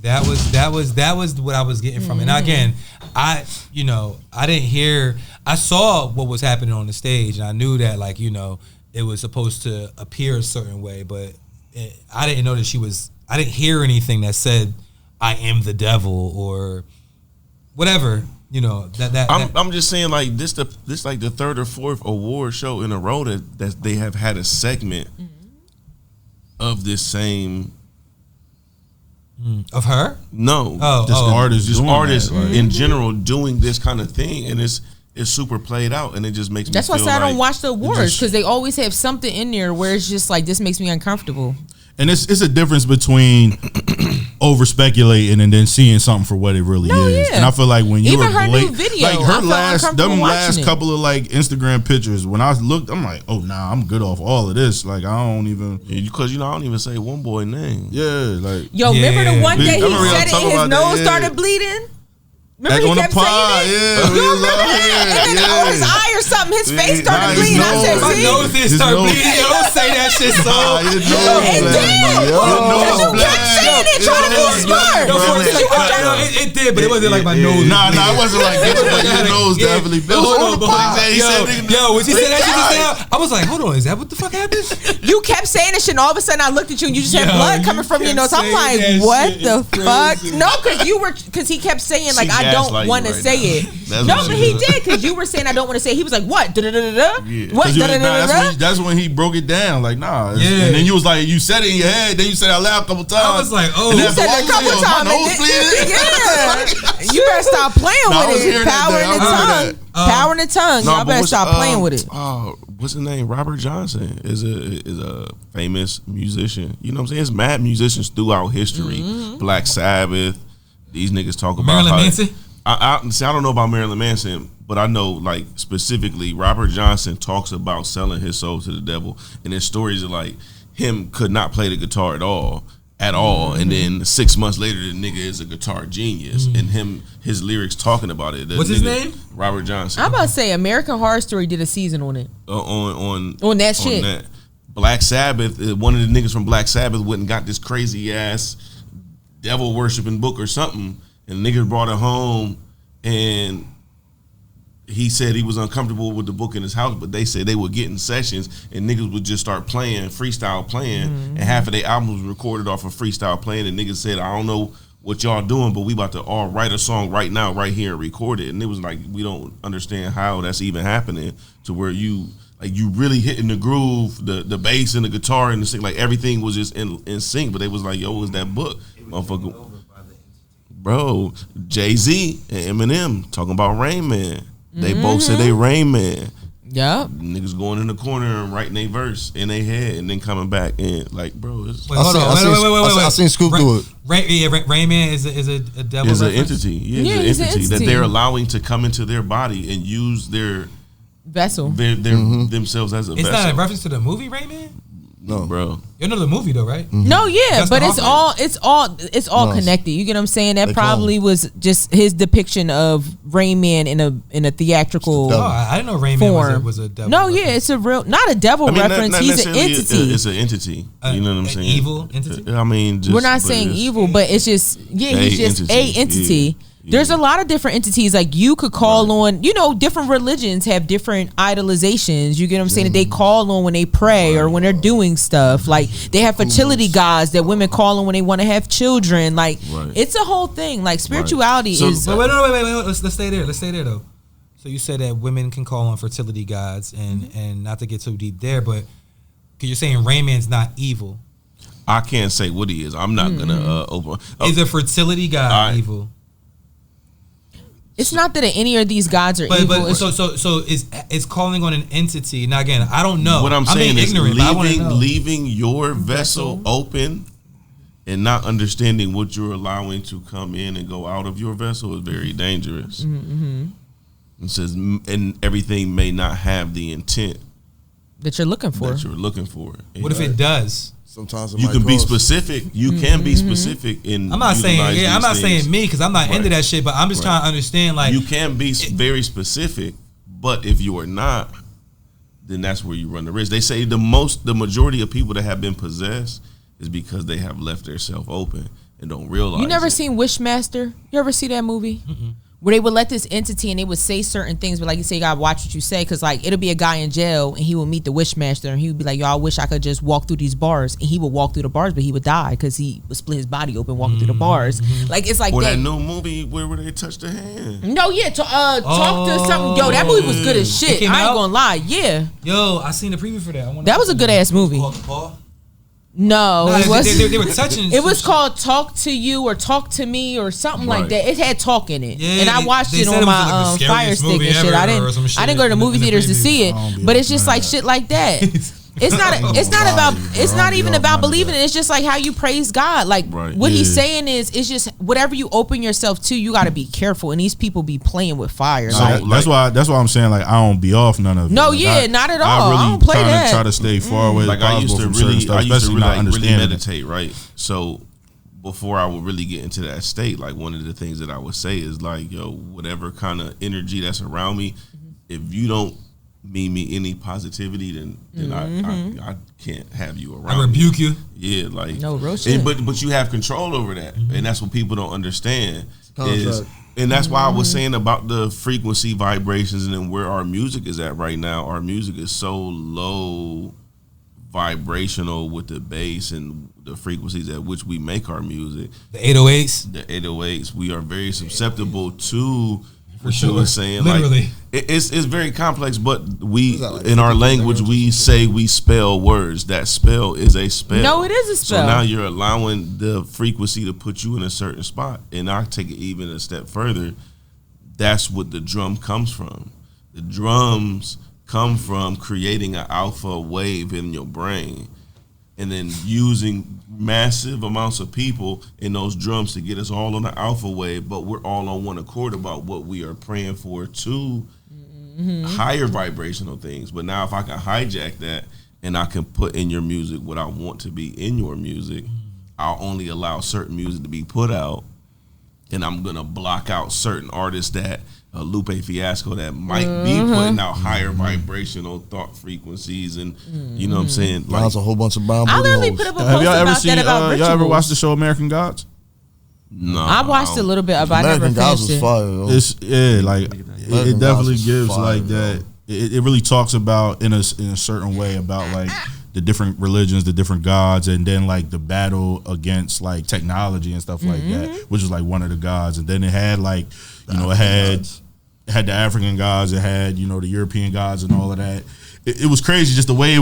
That was what I was getting from it. And again, I didn't hear. I saw what was happening on the stage, and I knew that it was supposed to appear a certain way, but I didn't know that I didn't hear anything that said I am the devil or whatever. I'm just saying, like this like the third or fourth award show in a row that they have had a segment of this same. Of her? No. Artists in general doing this kind of thing, and it's super played out, and it just makes me. That's why I feel say I like don't watch the awards, because they always have something in there where it's just like, this makes me uncomfortable. And it's a difference between over speculating and then seeing something for what it really is. Yeah. And I feel like when you even her new video, like her last couple of like Instagram pictures, when I looked, I'm like, oh nah, I'm good off all of this. Like I don't even because I don't even say one boy name. Yeah, like remember the one day he said it and his nose started bleeding? Remember he kept saying it? You remember that? And then his eye or something, his face started bleeding. I said, my nose did start bleeding. Don't say that shit, so. It did. You kept saying it, trying to be smart. It did, but it wasn't like my nose. Nah, it wasn't like this, but your nose definitely blew. Yo, when she said that shit just now, I was like, hold on, is that what the fuck happened? You kept saying this shit, and all of a sudden I looked at you, and you just had blood coming from your nose. I'm like, what the fuck? No, because he kept saying, like, I don't want to say it. No, but he did, because you were saying I don't want to say it. He was like, what? What? That's when he broke it down. Like, nah. And then you was like, you said it in your head. Then you said it out loud a couple times. I was like, oh. You said it a couple times. Yeah. You better stop playing with it. Power in the tongue. Power in the tongue. Y'all better stop playing with it. What's his name? Robert Johnson is a famous musician. You know what I'm saying? There's mad musicians throughout history. Black Sabbath. These niggas talk about Marilyn Manson. I don't know about Marilyn Manson, but I know, like, specifically Robert Johnson talks about selling his soul to the devil, and his stories are like him could not play the guitar at all, and then 6 months later the nigga is a guitar genius, and his lyrics talking about it. What's his name? Robert Johnson. I'm about to say American Horror Story did a season on it. On that shit. Black Sabbath, one of the niggas from Black Sabbath went and got this crazy ass devil worshiping book or something, and the niggas brought it home, and he said he was uncomfortable with the book in his house, but they said they would get in sessions and niggas would just start playing, freestyle playing, and half of their albums was recorded off of freestyle playing, and niggas said, I don't know what y'all doing, but we about to all write a song right now, right here, and record it. And it was like, we don't understand how that's even happening to where you really hitting the groove, the bass and the guitar and the sync, like everything was just in sync, but they was like, yo, what's that book? Motherfucker. Bro, Jay-Z and Eminem talking about Rain Man. They both said they Rain Man. Yep. Niggas going in the corner and writing their verse in their head and then coming back and like, bro, it's Wait, hold on. Wait. I seen Scoop do it. Rain Man is a devil. Is an reference? entity. Yeah, it's an entity that they're allowing to come into their body and use their vessel, their themselves as a vessel. It's not a reference to the movie Rain Man? No, bro. You know the movie though, right? No, yeah, That's but the it's all connected. You get what I'm saying? That probably was just his depiction of Rain Man in a theatrical. Oh, I didn't know Rain Man was a devil. No, reference. yeah, it's a real, not a devil reference. Not He's an entity. It's an entity. You know what I'm saying? Evil entity. I mean, we're not saying evil, but it's just he's just a entity. Yeah. There's a lot of different entities. Like you could call on, different religions have different idolizations. You get what I'm saying? That they call on when they pray or when they're doing stuff. Like they have fertility gods that women call on when they want to have children. Like it's a whole thing. Like spirituality is. Wait. Let's stay there. Let's stay there though. So you said that women can call on fertility gods, and not to get too deep there, but because you're saying Rain Man's not evil. I can't say what he is. I'm not gonna open. Is a fertility god evil? It's not that any of these gods are evil. But so it's calling on an entity. Now again, I don't know. What I'm saying is ignorant, leaving your vessel open and not understanding what you're allowing to come in and go out of your vessel is very dangerous. It says, and everything may not have the intent that you're looking for. What if it does? Sometimes you can be specific. You can be specific in. I'm not saying me because I'm not into that shit. But I'm just trying to understand. Like you can be very specific, but if you are not, then that's where you run the risk. They say the majority of people that have been possessed is because they have left their self open and don't realize. You never seen Wishmaster? You ever see that movie? Where they would let this entity and they would say certain things, but like you say, you gotta watch what you say, because like it'll be a guy in jail and he will meet the Wishmaster and he would be like, yo, I wish I could just walk through these bars, and he would walk through the bars, but he would die because he would split his body open walking through the bars. Like it's like or that new movie where they touch the hand. No, yeah, talk to something. Yo, that movie was good as shit. I ain't gonna lie. Yeah. Yo, I seen the preview for that. That was a good ass movie. No, it was. They were touching. It was called "Talk to You" or "Talk to Me" or something like that. It had talk in it, and I watched it on my Fire Stick and shit. I didn't go to the movie theaters to see it, but it's just like shit like that. It's not even about believing it. It's just like how you praise God. Like what he's saying is, it's just whatever you open yourself to, you got to be careful. And these people be playing with fire. So that's why I'm saying like I don't be off none of it. No, like, not at all. I don't play that. Try to stay far away. Like I used to really meditate, right? So before I would really get into that state, like one of the things that I would say is like, yo, whatever kind of energy that's around me, if you don't mean me any positivity, then I can't have you around. I rebuke you. Yeah, like no real shit. But you have control over that, and that's what people don't understand. And that's why I was saying about the frequency vibrations and then where our music is at right now. Our music is so low vibrational with the bass and the frequencies at which we make our music. The 808s. The 808s. We are very susceptible to. For sure. Was saying literally, like, it's very complex, but we in our language we say we spell words. That spell is a spell. No, it is a spell. So now you're allowing the frequency to put you in a certain spot, and I'll take it even a step further. That's what the drum comes from. The drums come from creating an alpha wave in your brain, and then using massive amounts of people in those drums to get us all on the alpha wave, but we're all on one accord about what we are praying for to higher vibrational things. But now if I can hijack that and I can put in your music what I want to be in your music, I'll only allow certain music to be put out, and I'm gonna block out certain artists that Lupe Fiasco that might be putting out higher vibrational thought frequencies, and you know what I'm saying. Like, that's a whole bunch of bomb. I literally put up a post about that about rituals. Y'all ever watched the show American Gods? No, I watched a little bit, but I never finished it. Fire, It definitely gives fire, like that. It really talks about in a certain way about like the different religions, the different gods, and then like the battle against like technology and stuff like that, which is like one of the gods. And then it had like, you know, it had the African gods, it had, you know, the European gods and all of that. It was crazy just the way it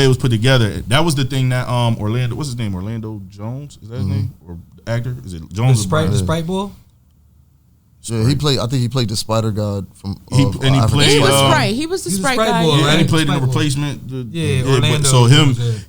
was put together. That was the thing that Orlando, what's his name? Orlando Jones? Is that his name? Or actor? Is it Jones? The Sprite Bull? Yeah, he played. I think he played the Spider God from. He was Sprite. He was the Sprite guy. Boy, right? And he played in the replacement. Orlando. So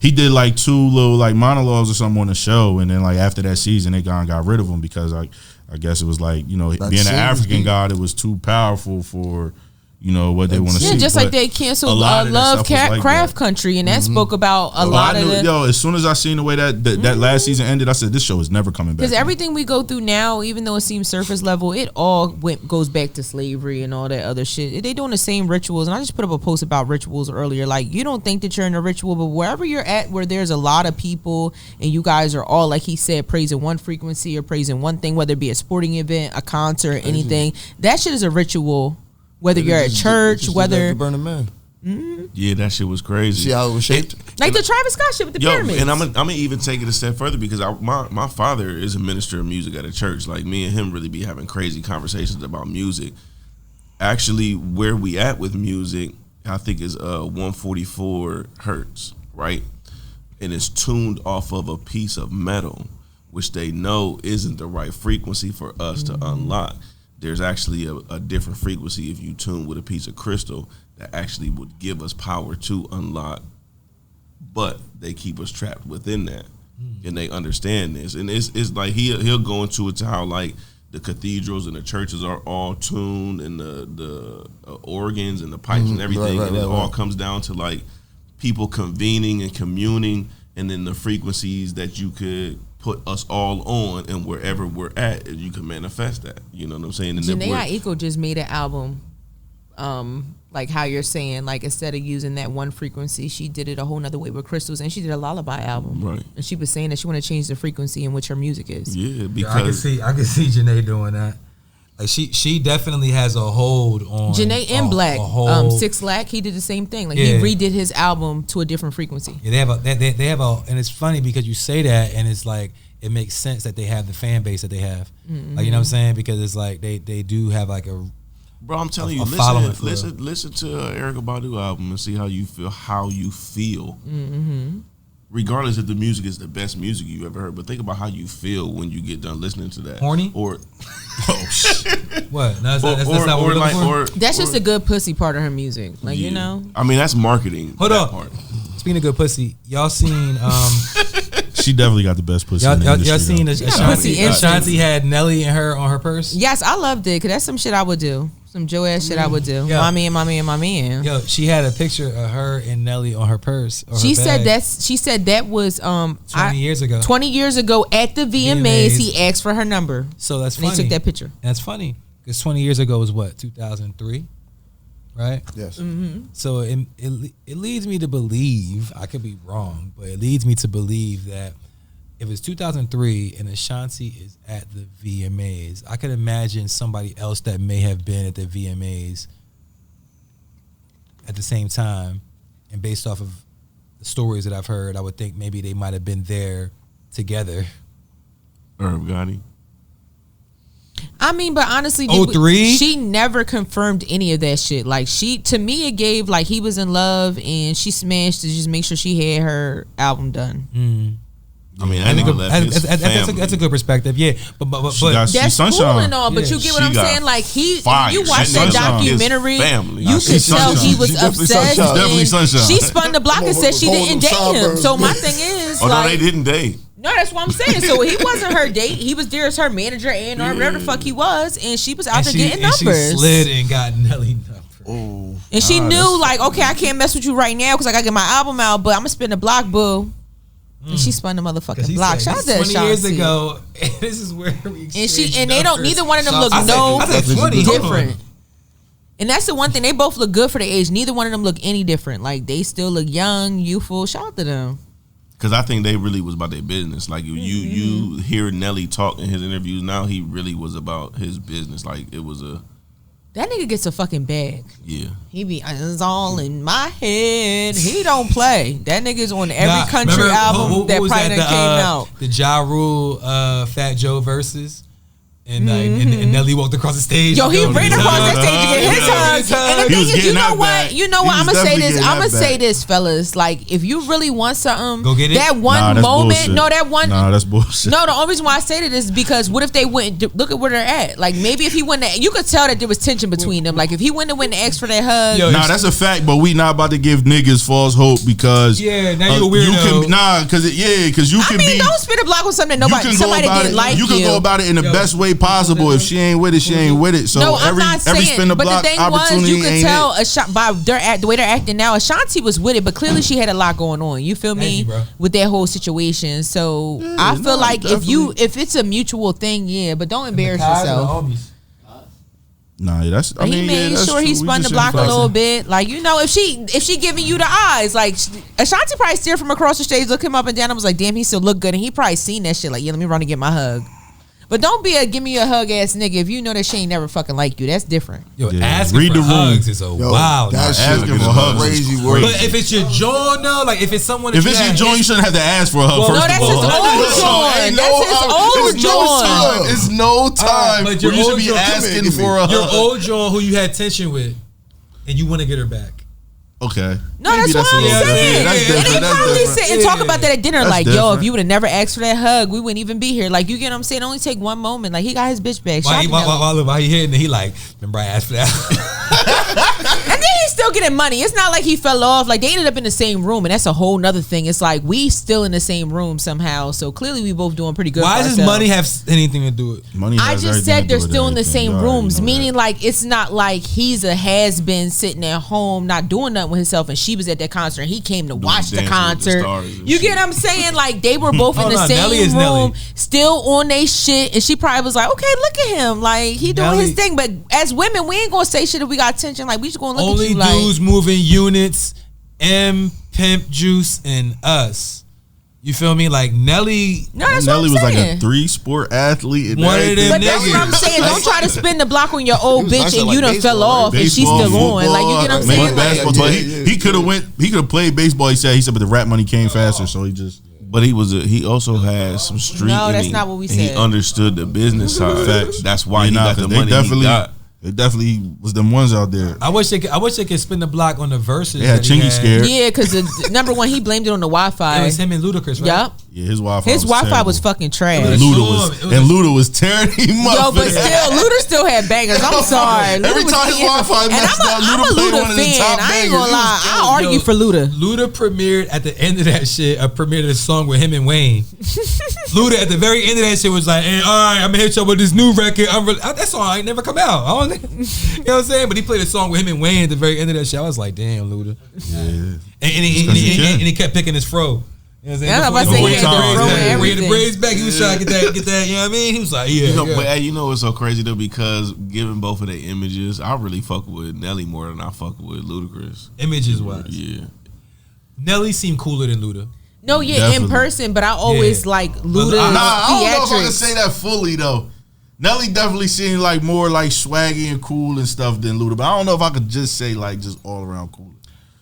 he did like 2 little like monologues or something on the show, and then like after that season, they got rid of him because like I guess it was like, you know, being an African god, it was too powerful for, you know, what they want to see. Yeah, just like they canceled Love Craft Country, and that spoke about a lot of the... Yo, as soon as I seen the way that last season ended, I said, this show is never coming back. Because everything we go through now, even though it seems surface level, it all goes back to slavery and all that other shit. They doing the same rituals, and I just put up a post about rituals earlier. Like, you don't think that you're in a ritual, but wherever you're at, where there's a lot of people, and you guys are all, like he said, praising one frequency or praising one thing, whether it be a sporting event, a concert, anything, that shit is a ritual. Whether you're at church, whether Burning Man. Yeah, that shit was crazy. See how it was shaped? Like the Travis Scott shit with the pyramids. And I'm gonna even take it a step further because my father is a minister of music at a church. Like, me and him really be having crazy conversations about music. Actually, where we at with music, I think is 144 hertz, right? And it's tuned off of a piece of metal, which they know isn't the right frequency for us to unlock. There's actually a different frequency if you tune with a piece of crystal that actually would give us power to unlock, but they keep us trapped within that, and they understand this. And it's like he'll go into it to how like the cathedrals and the churches are all tuned, and the organs and the pipes and everything, and it all comes down to like people convening and communing, and then the frequencies that you could put us all on, and wherever we're at, you can manifest that. You know what I'm saying? And Janae Aiko just made an album, like how you're saying, like instead of using that one frequency, she did it a whole nother way with crystals, and she did a lullaby album. Right. And she was saying that she want to change the frequency in which her music is. Yeah, because I can see Janae doing that. Like she definitely has a hold on Janae and Black. 6 Lack, he did the same thing. Like he redid his album to a different frequency. Yeah, they have a, and it's funny because you say that, and it's like it makes sense that they have the fan base that they have. Like, you know what I'm saying? Because it's like they do have like a. Bro, I'm telling you, listen to Erykah Badu album and see how you feel. Regardless if the music is the best music you ever heard, but think about how you feel when you get done listening to that. Horny? Or what? No, that's not what we're looking for? That's just a good pussy part of her music. Like, you know? I mean, that's marketing. Hold up. Speaking of good pussy, y'all seen she definitely got the best pussy. Y'all seen Ashanti had Nelly and her on her purse? Yes, I loved it because that's some shit I would do. Some Joe ass shit I would do. Yeah. Mommy and mommy and my man. Yo, she had a picture of her and Nelly on her purse. She said that was 20 years ago. 20 years ago at the VMAs, he asked for her number. So that's funny. And he took that picture. And that's funny because 20 years ago was what, 2003, right? Yes. So it leads me to believe, I could be wrong, but it leads me to believe that if it's 2003 and Ashanti is at the VMAs, I could imagine somebody else that may have been at the VMAs at the same time, and based off of the stories that I've heard, I would think maybe they might have been there together. Irv Gotti. I mean, but honestly, 03? She never confirmed any of that shit. Like, to me, it gave like he was in love and she smashed to just make sure she had her album done. I mean, that's a good perspective, yeah. But that's cool and all. But you get what I'm saying? Like you watch that documentary, you could tell he was obsessed. Definitely Sunshine. She spun the block and said she didn't date him. So my thing is, no, they didn't date. No, that's what I'm saying. So he wasn't her date. He was there as her manager and or whatever the fuck he was, and she was out there getting numbers. She slid and got Nelly numbers. Oh, and she knew like, okay, I can't mess with you right now because I gotta get my album out, but I'm gonna spin the block, boo. And she spun the motherfucking block. Shout out to 20 years ago, and this is where we and they don't. Neither one of them look different. And that's the one thing. They both look good for their age. Neither one of them look any different. Like they still look young, youthful. Shout out to them. Because I think they really was about their business. Like you hear Nelly talk in his interviews now, he really was about his business. Like it was a. That nigga gets a fucking bag. Yeah. He be, it's all in my head. He don't play. That nigga's on every country album that probably came out. The Ja Rule, Fat Joe verses. And, and Nelly walked across the stage. Yo, he ran across that stage to get his hug. And the thing is, you know what? I'm going to say this. I'm going to say this, fellas. Like, if you really want something, go get it. That one moment. Bullshit. Nah, that's bullshit. No, the only reason why I say that is because what if they went, look at where they're at. Like, maybe if he wouldn't, you could tell that there was tension between them. Like, if he wouldn't have went and asked for that hug. Nah, that's a fact, but we not about to give niggas false hope because. Yeah, now you're a weirdo. Because you can be. Don't spit a block on something that somebody didn't like you. You can go about it in the best way possible. If she ain't with it, she ain't with it. So no, I'm not saying, spin the block but the thing opportunity was, you could tell by the way they're acting now, Ashanti was with it, but clearly she had a lot going on. You feel me? With that whole situation. So I feel like if it's a mutual thing, but don't embarrass yourself. Nah, that's. He made sure he spun the block a little bit. Like, you know, if she giving you the eyes, like Ashanti probably stared from across the stage, looked him up and down, and was like, damn, he still look good, and he probably seen that shit. Like, yeah, let me run and get my hug. But don't be a give me a hug ass nigga if you know that she ain't never fucking like you. That's different. Yo, asking for hugs is a wild. That's asking for hugs crazy word. But if it's your joint, though, like if it's someone, if it's your joint, you shouldn't have to ask for a hug. No, that's his old joint. That's his old joint. It's no time. But you should be asking for a hug. Your old joint, who you had tension with, and you want to get her back. Okay. No, that's what I'm saying. And they probably sit and talk about that at dinner. Like, yo, if you would have never asked for that hug, we wouldn't even be here. Like, you get what I'm saying? Only take one moment. Like, he got his bitch back. Why he hitting? He like, remember I asked for that. And then he's still getting money. It's not like he fell off. Like, they ended up in the same room, and that's a whole nother thing. It's like we still in the same room somehow. So clearly, we both doing pretty good. Why does money have anything to do with money? I just said they're still in the same rooms, meaning like it's not like he's a has been sitting at home not doing nothing with himself, and she was at that concert and he came to watch the concert. You get what I'm saying? Like they were both in the same room, still on they shit, and she probably was like, okay, look at him, like he doing his thing. But as women, we ain't gonna say shit if we got tension. Like we just gonna look at you like. Only dudes moving units, Pimp Juice, and us. You feel me? Like Nelly. No, that's Nelly what I'm was saying. like a 3-sport athlete. One of them but that's what I'm saying. Don't try to spin the block on your old bitch and you done fell off and she's still on. Like you get what I'm saying? Basketball, but he could have played baseball. He said, but the rap money came faster, so he just. But he also had some street. No, that's not what we said. He understood the business side. Facts. That's why he got the money he got. It definitely was them ones out there. I wish they could spin the block on the verses. Yeah, Chingy scared. Yeah, because number one, he blamed it on the Wi-Fi. It was him and Ludacris, right? Yep. Yeah, his Wi-Fi. His Wi-Fi was fucking trash. Luda was tearing him up. Yo, but still, Luda still had bangers. I'm sorry. Every time his Wi-Fi messed up, Luda played one of the top bangers. I ain't gonna lie. I argue for Luda. Luda premiered at the end of that shit. Premiered a song with him and Wayne. Luda at the very end of that shit was like, "Hey, all right, I'm gonna hit y'all with this new record." That song ain't never come out. I don't think. You know what I'm saying? But he played a song with him and Wayne at the very end of that shit. I was like, damn, Luda. Yeah. And he kept picking his fro. You know what I'm saying? Yeah, I say he had the fro and everything. He had the braids back. He was trying to get that. You know what I mean? He was like, yeah. But hey, you know what's so crazy though? Because given both of their images, I really fuck with Nelly more than I fuck with Ludacris. Images wise. Yeah. Nelly seemed cooler than Luda. No, yeah, definitely. In person, but I always like Luda. I don't know if I can say that fully though. Nelly definitely seemed like more like swaggy and cool and stuff than Luda, but I don't know if I could just say like just all around cool.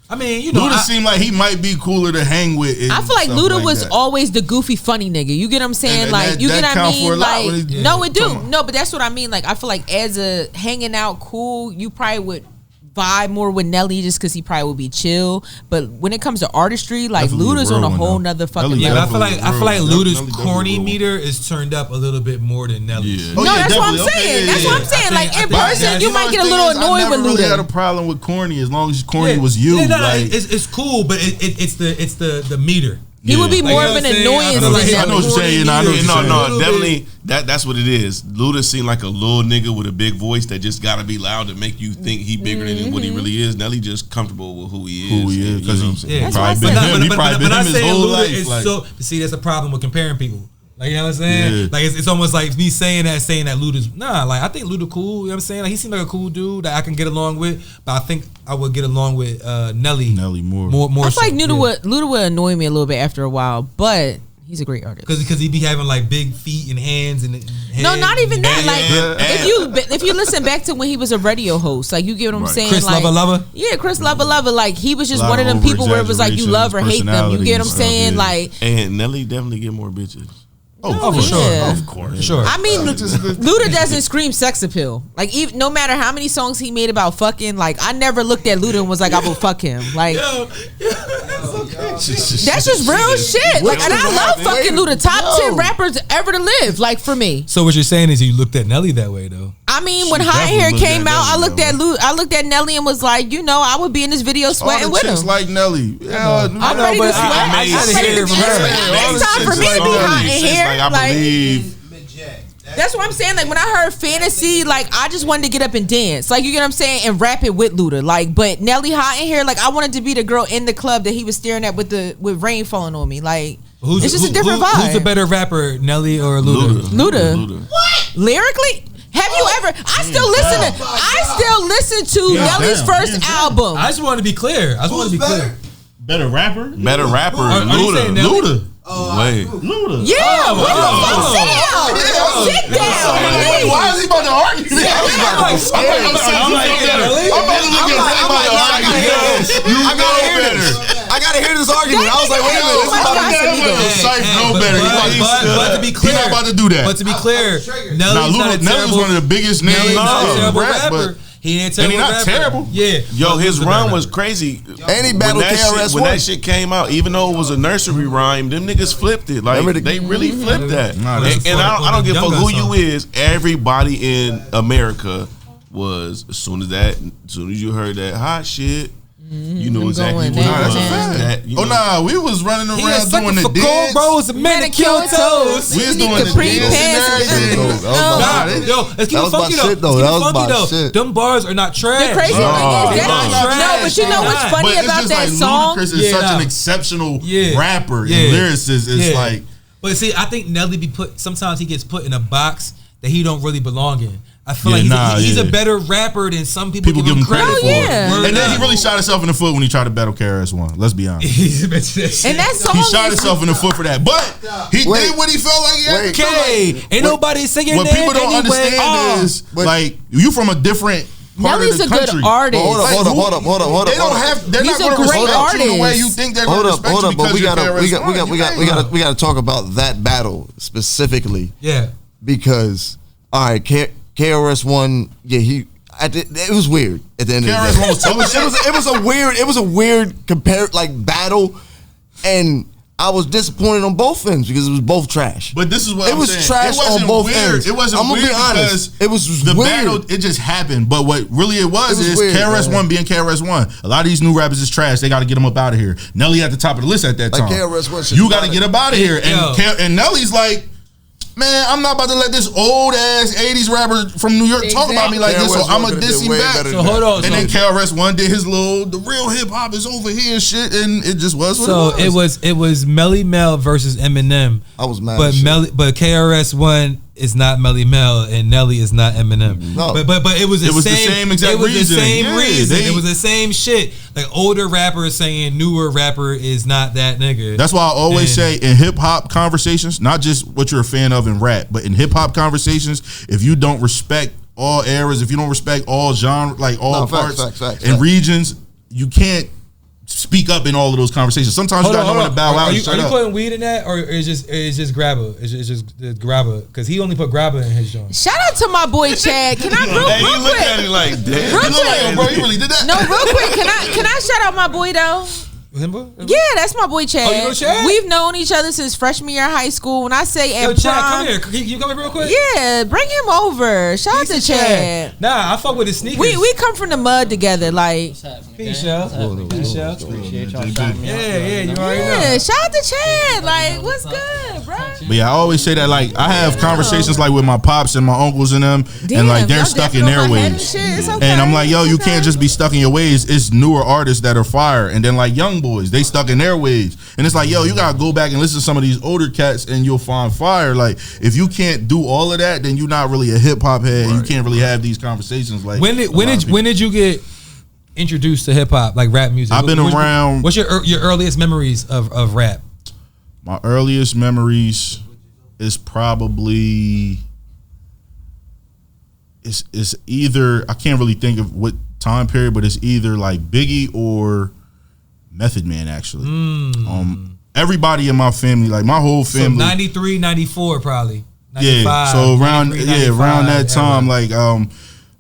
I mean, you know, Luda seemed like he might be cooler to hang with. I feel like Luda was always the goofy, funny nigga. You get what I'm saying? Like, you get what I mean? Like, no, it do. No, but that's what I mean. Like, I feel like as a hanging out cool, you probably would vibe more with Nelly just because he probably would be chill. But when it comes to artistry, like Luda's on a whole nother fucking level. Yeah, but I feel like Luda's corny meter is turned up a little bit more than Nelly's. Yeah. No, that's what I'm saying. That's what I'm saying. Like in person, you might get a little annoyed with Luda. I really had a problem with corny as long as corny was you. It's cool, but it's the meter. He would be more of an annoyance than I know what you're saying. No, definitely. That's what it is. Luda seemed like a little nigga with a big voice that just gotta be loud to make you think he bigger than what he really is. Nelly just comfortable with who he is. Because he That's probably been him. He probably been him his whole life. So see, that's a problem with comparing people. Like, you know what I'm saying? Yeah. Like, it's almost like me saying that Luda's, like, I think Luda cool, you know what I'm saying? Like, he seemed like a cool dude that I can get along with, but I think I would get along with Nelly more. I feel like Luda would annoy me a little bit after a while, but he's a great artist. Because he be having, like, big feet and hands and head. No, not even that. Like, if you listen back to when he was a radio host, like, you get what I'm saying? Chris like, Lover? Yeah, Chris Lover. Like, he was just one of them people where it was like, you love or hate them. You get what I'm saying? Like, and Nelly definitely get more bitches. For sure. Of course. Sure. I mean, Luda doesn't scream sex appeal. Like, even, no matter how many songs he made about fucking, like, I never looked at Luda and was like, I will fuck him. Like, that's just real shit. Like, and I love fucking Luda. Top 10 rappers ever to live, like, for me. So what you're saying is you looked at Nelly that way, though. I mean, when Hot Hair came out, I looked at Nelly and was like, I would be in this video sweating with him. Like Nelly. I'm ready to sweat. Next time for me to be Hot Hair. I believe. That's what I'm saying. Like, when I heard Fantasy, like, I just wanted to get up and dance. Like, you get what I'm saying? And rap it with Luda. Like, but Nelly Hot in here, like, I wanted to be the girl in the club that he was staring at with rain falling on me. Like, it's just a different vibe. Who's the better rapper, Nelly or Luda? Luda. What? Lyrically? Have you ever? I still listen to Nelly's first album. I just want to be clear. Better rapper? Luda. Wait. Luda. Yeah, what the fuck? Sit down. Why is he about to argue? I'm about I gotta hear this argument. I was like, wait a minute. But to be clear, he's not about to do that. But to be clear, Nelly's one of the biggest names. Rapper. He ain't terrible. And he not terrible. Yeah. Yo, his run was crazy. And he battled KRS-One. When that shit came out, even though it was a nursery rhyme, them niggas flipped it. Like, they really flipped that. And I don't give a fuck who you is. Everybody in America was, as soon as you heard that hot shit, you know exactly what it was. We was running around doing the dance. Bros and manicure toes. We was doing the dance. Let's keep it funky though. Them bars are not trash. The crazy thing is that but you know what's funny about that song? Ludacris is such an exceptional rapper and lyricist. It's like, but see, I think Nelly sometimes he gets put in a box that he don't really belong in. I feel like he's a better rapper than some people give him credit for. And then he really shot himself in the foot when he tried to battle KRS-One. Let's be honest. And that song, he shot himself in the foot for that. But he did what he felt like he had to do. Ain't nobody saying your name. What people don't understand is, like, you from a different part Nelly's of the country. a good artist. Hold up. They don't have. They're not going to respect you the way you think they're going to respect you because you're KRS-One. We gotta talk about that battle specifically. Yeah. Because KRS-One, it was weird at the end of the day. It was a weird battle, and I was disappointed on both ends because it was both trash. But this is what I'm saying. It was trash on both ends. It wasn't I'm gonna weird be honest. It was the weird. battle. It just happened. But what really it was is weird, KRS-One being KRS-One. A lot of these new rappers is trash. They got to get them up out of here. Nelly at the top of the list at that time. KRS-One, you got to get up out of here. And Nelly's like, man, I'm not about to let this old ass 80s rapper from New York talk about me like this, so I'm going to diss him back. So hold on. And then KRS-One did his the real hip hop is over here shit, and it just was what it was. It was Melly Mel versus Eminem. I was mad. But KRS-One is not Melly Mel and Nelly is not Eminem. No. But it was the same exact reason. It was the same shit. Like older rappers saying newer rapper is not that nigga. That's why I always say in hip hop conversations, not just what you're a fan of in rap, but in hip hop conversations, if you don't respect all eras, if you don't respect all genre, like all parts and regions, you can't speak up in all of those conversations. Sometimes you gotta know when to bow out. Are you putting weed in that, or is just grabber? It's just grabber because he only put grabber in his joint. Shout out to my boy Chad. Can I real look quick? at it like, damn. Real quick, bro, you really did that? No, real quick. Can I shout out my boy though? Yeah, that's my boy Chad. Oh, you know Chad? We've known each other since freshman year of high school. When I say at Chad, prom, come here. Can you come here real quick? Yeah, bring him over. Shout out to Chad. Nah, I fuck with his sneakers. We come from the mud together, like. Peace, y'all. Peace, y'all. Appreciate y'all shouting me out. Yeah, you already know. Yeah, shout out to Chad. Like, what's good, bro? But yeah, I always say that, like, I have conversations like with my pops and my uncles and them, and like they're stuck in their ways. Okay. And I'm like, yo, you can't just be stuck in your ways. It's newer artists that are fire, and then like young boys, they stuck in their ways. And it's like, yo, you gotta go back and listen to some of these older cats, and you'll find fire. Like, if you can't do all of that, then you're not really a hip hop head. Right. You can't really have these conversations. Like, when did you get introduced to hip hop, like rap music? I've been around. What's your earliest memories of rap? My earliest memories is probably it's either, I can't really think of what time period, but it's either like Biggie or Method Man, actually. Everybody in my family, like my whole family, so 93, 94 probably. Yeah, so around that time, like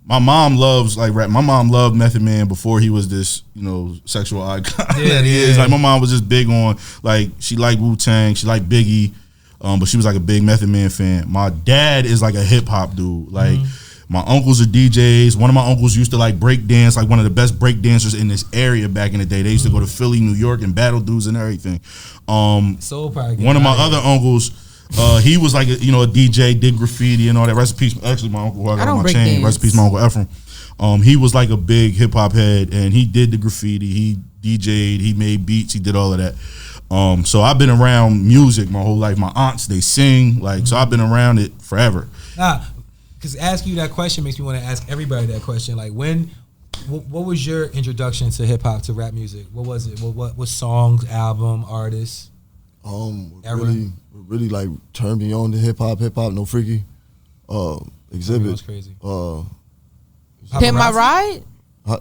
my mom loves like rap. My mom loved Method Man before he was this, sexual icon that he is. Like my mom was just big on, like, she liked Wu-Tang, she liked Biggie, but she was like a big Method Man fan. My dad is like a hip hop dude. Like my uncles are DJs. One of my uncles used to like break dance, like one of the best break dancers in this area back in the day. They used to go to Philly, New York, and battle dudes and everything. One of my other uncles, he was like a DJ, did graffiti and all that. Rest in peace. Actually, my uncle who I got on my chain. Rest in peace, my uncle Ephraim. He was like a big hip hop head, and he did the graffiti. He DJ'd. He made beats. He did all of that. So I've been around music my whole life. My aunts, they sing, like, so I've been around it forever. Because asking you that question makes me want to ask everybody that question. Like, what was your introduction to hip hop, to rap music? What was it? What songs, album, artists? Really like turned me on to hip hop, No Freaky, Exhibit. That's crazy. Pimp My Ride?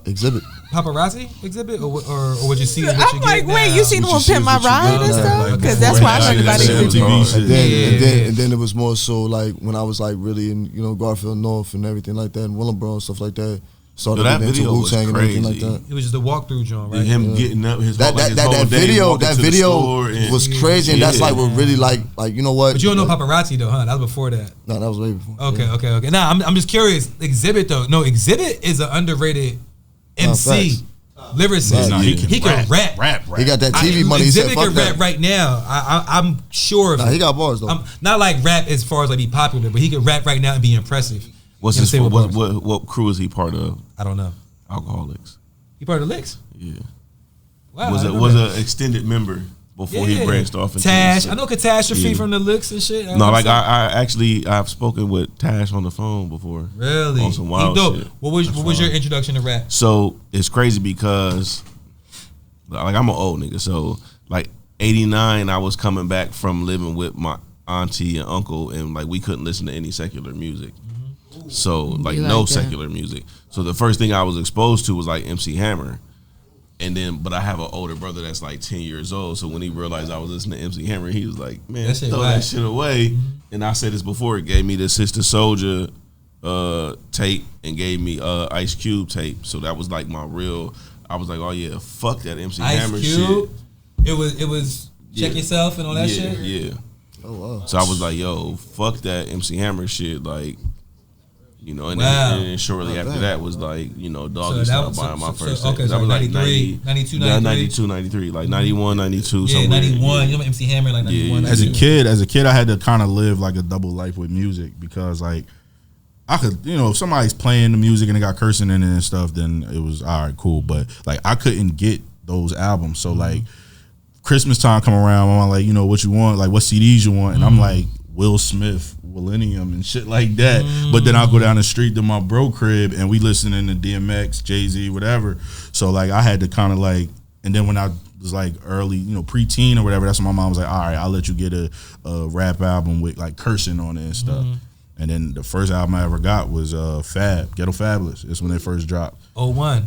Exhibit. Paparazzi Exhibit, or would you see? I'm like, wait, you seen the one Pimp My Ride and stuff? Because that's why I heard about Exhibit. And then it was more so like when I was like really in Garfield North and everything like that, and Willembro and stuff like that. Started that video was crazy. And everything like that. It was just a walkthrough joint, right? Him getting up, that video was crazy, and that's like what really like you know what? But you don't know Paparazzi though, huh? That was before that. No, that was way before. Okay. Now I'm just curious. Exhibit though, no, Exhibit is an underrated MC, lyricist. He can rap. He got that TV money. Exhibit can rap right now. I'm sure of it. He got bars though. Not like rap as far as like be popular, but he can rap right now and be impressive. What's his? What crew is he part of? I don't know. Alcoholics. He part of the Licks? Yeah. Wow. Was an extended member before he branched off into Tash. I know Catastrophe from the Licks and shit. No, like I've spoken with Tash on the phone before. Really? On some wild shit. What was your introduction to rap? So it's crazy because like I'm an old nigga. So like 89, I was coming back from living with my auntie and uncle, and like we couldn't listen to any secular music. So like no secular music. So the first thing I was exposed to was like MC Hammer. And then, but I have an older brother that's like 10 years old. So when he realized I was listening to MC Hammer, he was like, man, throw that shit away. And I said this before, it gave me the Sister Soldier tape and gave me Ice Cube tape. So that was like my real, I was like, oh yeah, fuck that MC Hammer shit. It was Check Yourself and all that shit? Yeah. Oh wow. So I was like, yo, fuck that MC Hammer shit. Like, then shortly after that was like, Doggy Style buying my first tape. Okay, so that was like 92, 93, like 91, 92, yeah, somewhere. 91, MC Hammer, like 91, 92. As a kid, I had to kind of live like a double life with music because like, I could, if somebody's playing the music and they got cursing in it and stuff, then it was all right, cool. But like, I couldn't get those albums. So like, Christmas time come around, I'm like, what you want? Like, what CDs you want? And I'm like, Will Smith, Millennium and shit like that. But then I'll go down the street to my bro crib and we listening to DMX, Jay-Z, whatever. So like I had to kind of like, and then when I was like early, preteen or whatever, that's when my mom was like, all right, I'll let you get a rap album with like cursing on it and stuff. And then the first album I ever got was Ghetto Fabulous. It's when they first dropped. 01.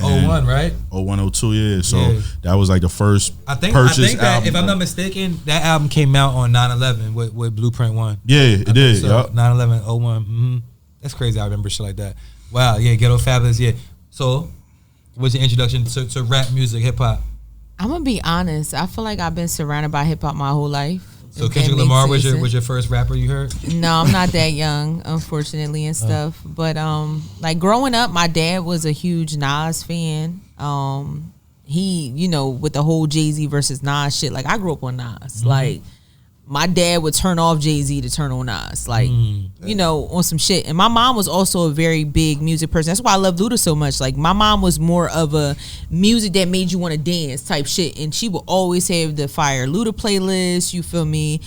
01, right? 01, 02, yeah. So that was like the first I think purchase that, album. if I'm not mistaken, that album came out on 9/11 with Blueprint 1. Yeah, it did. So, 9/11, 01. That's crazy. I remember shit like that. Wow, yeah, Ghetto Fabulous, yeah. So, what's your introduction to rap music, hip hop? I'm gonna be honest. I feel like I've been surrounded by hip hop my whole life. So Kendrick Lamar was your first rapper you heard? No, I'm not that young, unfortunately, and stuff. But like growing up, my dad was a huge Nas fan. He, with the whole Jay-Z versus Nas shit. Like I grew up on Nas. Like my dad would turn off Jay-Z to turn on Nas, like, on some shit. And my mom was also a very big music person. That's why I love Luda so much. Like, my mom was more of a music that made you want to dance type shit. And she would always have the Fire Luda playlist, you feel me?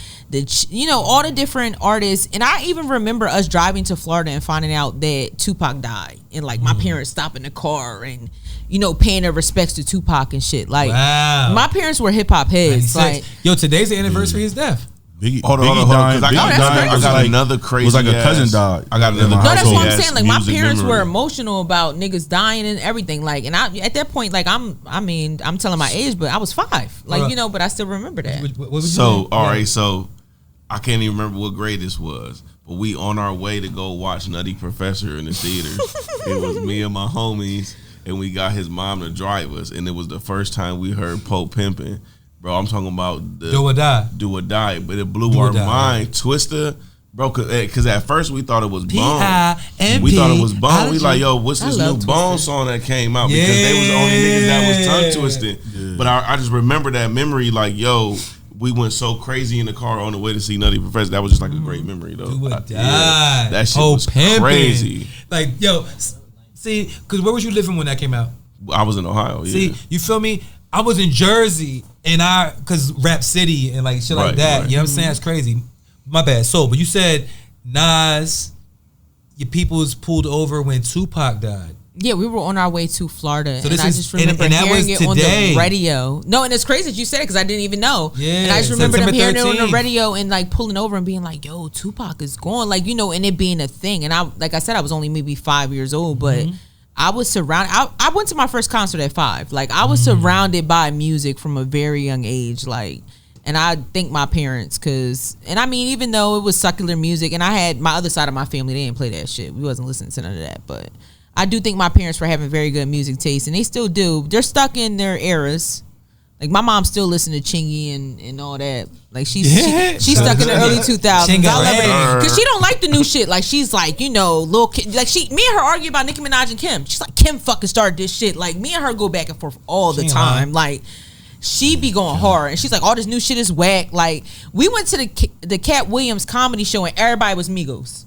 All the different artists. And I even remember us driving to Florida and finding out that Tupac died. And, like, my parents stopping the car and, paying their respects to Tupac and shit. Like, my parents were hip-hop heads. Like, today's the anniversary of his death. Hold on. I got another crazy. It was like a cousin died. I got another. No, that's what I'm saying. Like my parents were emotional about niggas dying and everything. Like, and I at that point, like I'm telling my age, but I was 5. Like but I still remember that. So all right, so I can't even remember what grade this was, but we on our way to go watch Nutty Professor in the theaters. It was me and my homies, and we got his mom to drive us, and it was the first time we heard Pope Pimpin'. Bro, I'm talking about the Do or Die. Do or Die, but it blew our mind. Right. Twister, bro, because at first we thought it was Bone. We thought it was Bone. We like, yo, what's this new Bone song that came out? Because they was the only niggas that was tongue twisted. Yeah. But I just remember that memory, like, yo, we went so crazy in the car on the way to see Nutty Professor. That was just like a great memory, though. Do or Die. Yeah, that shit was crazy. Like, yo, see, because where was you living when that came out? I was in Ohio. Yeah. See, you feel me? I was in Jersey, and cause Rap City and like shit like that. Right. You know what I'm saying? It's crazy. My bad. So, but you said Nas, your people's pulled over when Tupac died. Yeah, we were on our way to Florida, so and I just remember hearing it on the radio. No, and it's crazy that you said it because I didn't even know. Yeah, and I just remember them hearing it on the radio and like pulling over and being like, "Yo, Tupac is gone," like and it being a thing. And I, like I said, I was only maybe 5 years old, but. I was surrounded. I went to my first concert at 5. Like I was surrounded by music from a very young age. Like, and I thank my parents and I mean, even though it was secular music, and I had my other side of my family, they didn't play that shit. We wasn't listening to none of that. But I do thank my parents for having very good music taste, and they still do. They're stuck in their eras. Like my mom still listens to Chingy and all that. Like she's stuck in the early 2000s. I love her because she don't like the new shit. Like she's like little kid. Like me and her argue about Nicki Minaj and Kim. She's like Kim fucking started this shit. Like me and her go back and forth all the time. Like she be going hard and she's like all this new shit is whack. Like we went to the Cat Williams comedy show and everybody was Migos.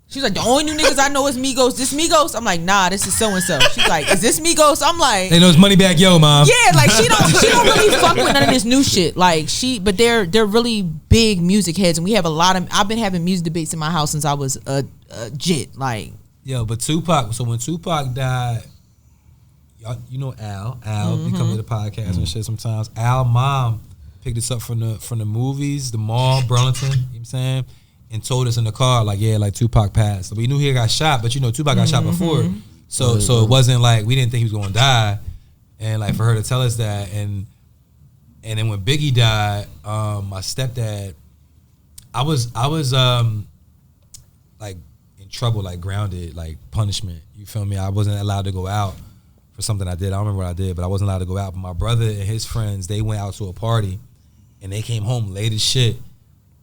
She's like, the only new niggas I know is Migos. This Migos? I'm like, nah, this is so-and-so. She's like, is this Migos? I'm like... They know it's Moneybagg Yo, mom. Yeah, like, she don't really fuck with none of this new shit. Like, but they're really big music heads, and we have a lot of... I've been having music debates in my house since I was a jit, like... Yo, but Tupac... So when Tupac died, y'all, Al, he come to the podcast and shit sometimes. Al mom picked us up from the movies, the mall, Burlington, you know what I'm saying? And told us in the car, like, yeah, like Tupac passed. So we knew he got shot, but Tupac got shot before. So it wasn't like we didn't think he was gonna die. And like for her to tell us that, and then when Biggie died, my stepdad, I was like in trouble, like grounded, like punishment. You feel me? I wasn't allowed to go out for something I did. I don't remember what I did, but I wasn't allowed to go out. But my brother and his friends, they went out to a party and they came home late as shit.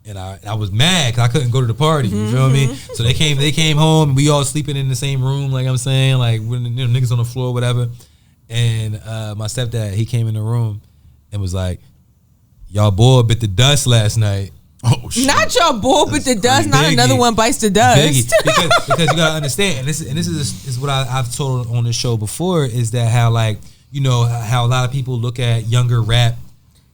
And I was mad because I couldn't go to the party. You feel me? So they came home. And we all sleeping in the same room, like I'm saying, like when niggas on the floor, whatever. And my stepdad, he came in the room and was like, "Y'all boy bit the dust last night." Oh shit! Not y'all boy bit the dust. Not Biggie. Another one bites the dust. because you gotta understand, and this is what I've told on this show before, is that how like how a lot of people look at younger rap.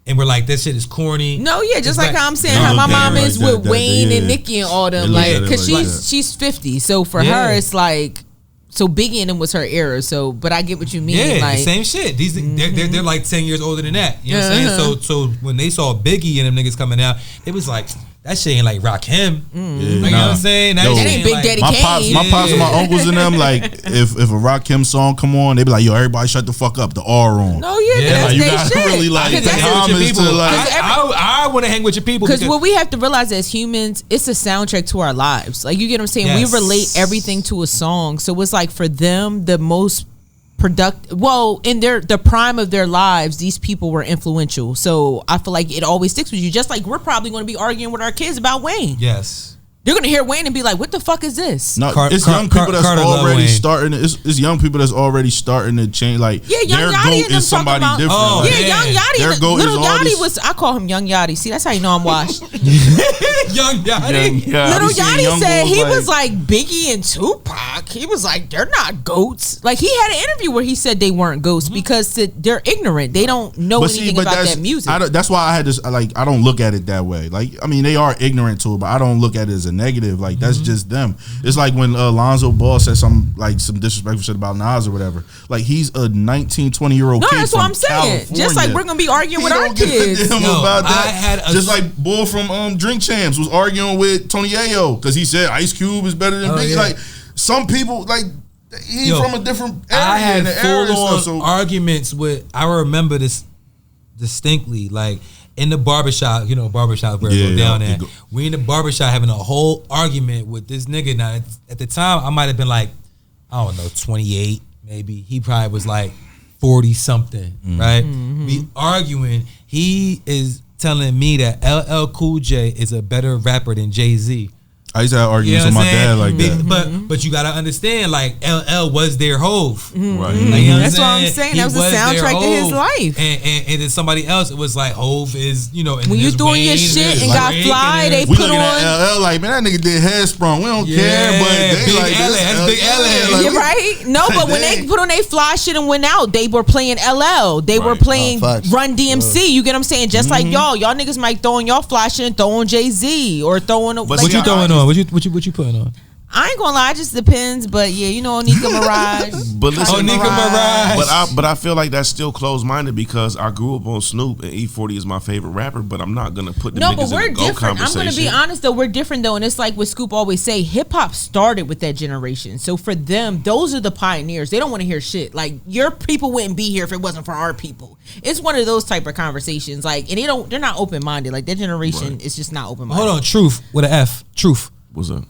And we're like, that shit is corny. No, yeah, just like how I'm saying how my mom is with Wayne and Nicki and all them. Like, because she's 50. So for her, it's like, so Biggie and them was her era. So, but I get what you mean. Yeah, like, the same shit. These they're like 10 years older than that. You know what I'm saying? So when they saw Biggie and them niggas coming out, it was like, that shit ain't like Rakim. Yeah, you know what I'm saying? That ain't Big Daddy Kane. My pops and my uncles and them, like, if a Rakim song come on, they be like, yo, everybody shut the fuck up. The R on. No, yeah, like, you gotta shit. really like pay homage to like. I want to hang with your people because what we have to realize as humans, it's a soundtrack to our lives. Like you get what I'm saying? Yes. We relate everything to a song, so it's like for them the most in the prime of their lives, these people were influential. So I feel like it always sticks with you. Just like we're probably going to be arguing with our kids about Wayne. Yes. They're gonna hear Wayne and be like, "What the fuck is this?" No, it's young people that's already starting. It's young people that's already starting to change. Like, Young their Yachty GOAT is somebody different. Oh, like, Young Yachty. Their GOAT Little is Yachty was. I call him Young Yachty. See, that's how you know I'm washed. Young Yachty. Little Yachty said he was like Biggie and Tupac. He was like, they're not goats. Like, he had an interview where he said they weren't goats because they're ignorant. They don't know anything about that music. That's why I had this. Like, I don't look at it that way. Like, I mean, they are ignorant to it, but I don't look at it as a negative. Like, that's just them. It's like when Lonzo Ball said some disrespectful shit about Nas or whatever. Like, he's a 19, 20-year-old kid. No, that's what I'm saying. California. Just like we're gonna be arguing with our kids. About that. Just like Bull from Drink Champs was arguing with Tony Ayo because he said Ice Cube is better than Biggie. Yeah. Like, some people, like, he's from a different area. I had full-on arguments with. I remember this distinctly. Like, in the barbershop, barbershop where we go down at. We in the barbershop having a whole argument with this nigga. Now, at the time, I might have been like, I don't know, 28 maybe. He probably was like 40 something, right? We arguing. He is telling me that LL Cool J is a better rapper than Jay-Z. I used to have arguments with my dad like that. But you gotta understand, like, LL was their Hove. Right. Like, that's what I'm saying. That was the soundtrack to his life. And then somebody else, it was like Hove is, when you doing your shit and got fly, they we put looking on. At LL like, man, that nigga did Headsprung. We don't care, but they Big like L, this. that's Big L. You're right. No, but when they put on their fly shit and went out, they were playing LL. They were playing Run DMC. You get what I'm saying? Just like y'all niggas might throw on y'all fly shit and throw on Jay-Z or throwing. What you throwing on? What you putting on? I ain't gonna lie, it just depends. But yeah, Nika Mirage. But listen, Nika Mirage. But I feel like that's still closed minded because I grew up on Snoop and E40 is my favorite rapper. But I'm not gonna put the niggas in the GOAT conversation. I'm gonna be honest though, we're different though, and it's like what Scoop always say: hip hop started with that generation. So for them, those are the pioneers. They don't want to hear shit. Like, your people wouldn't be here if it wasn't for our people. It's one of those type of conversations. Like, and they're not open minded. Like, that generation is just not open minded. Hold on, Truth with an F. Truth. What's up?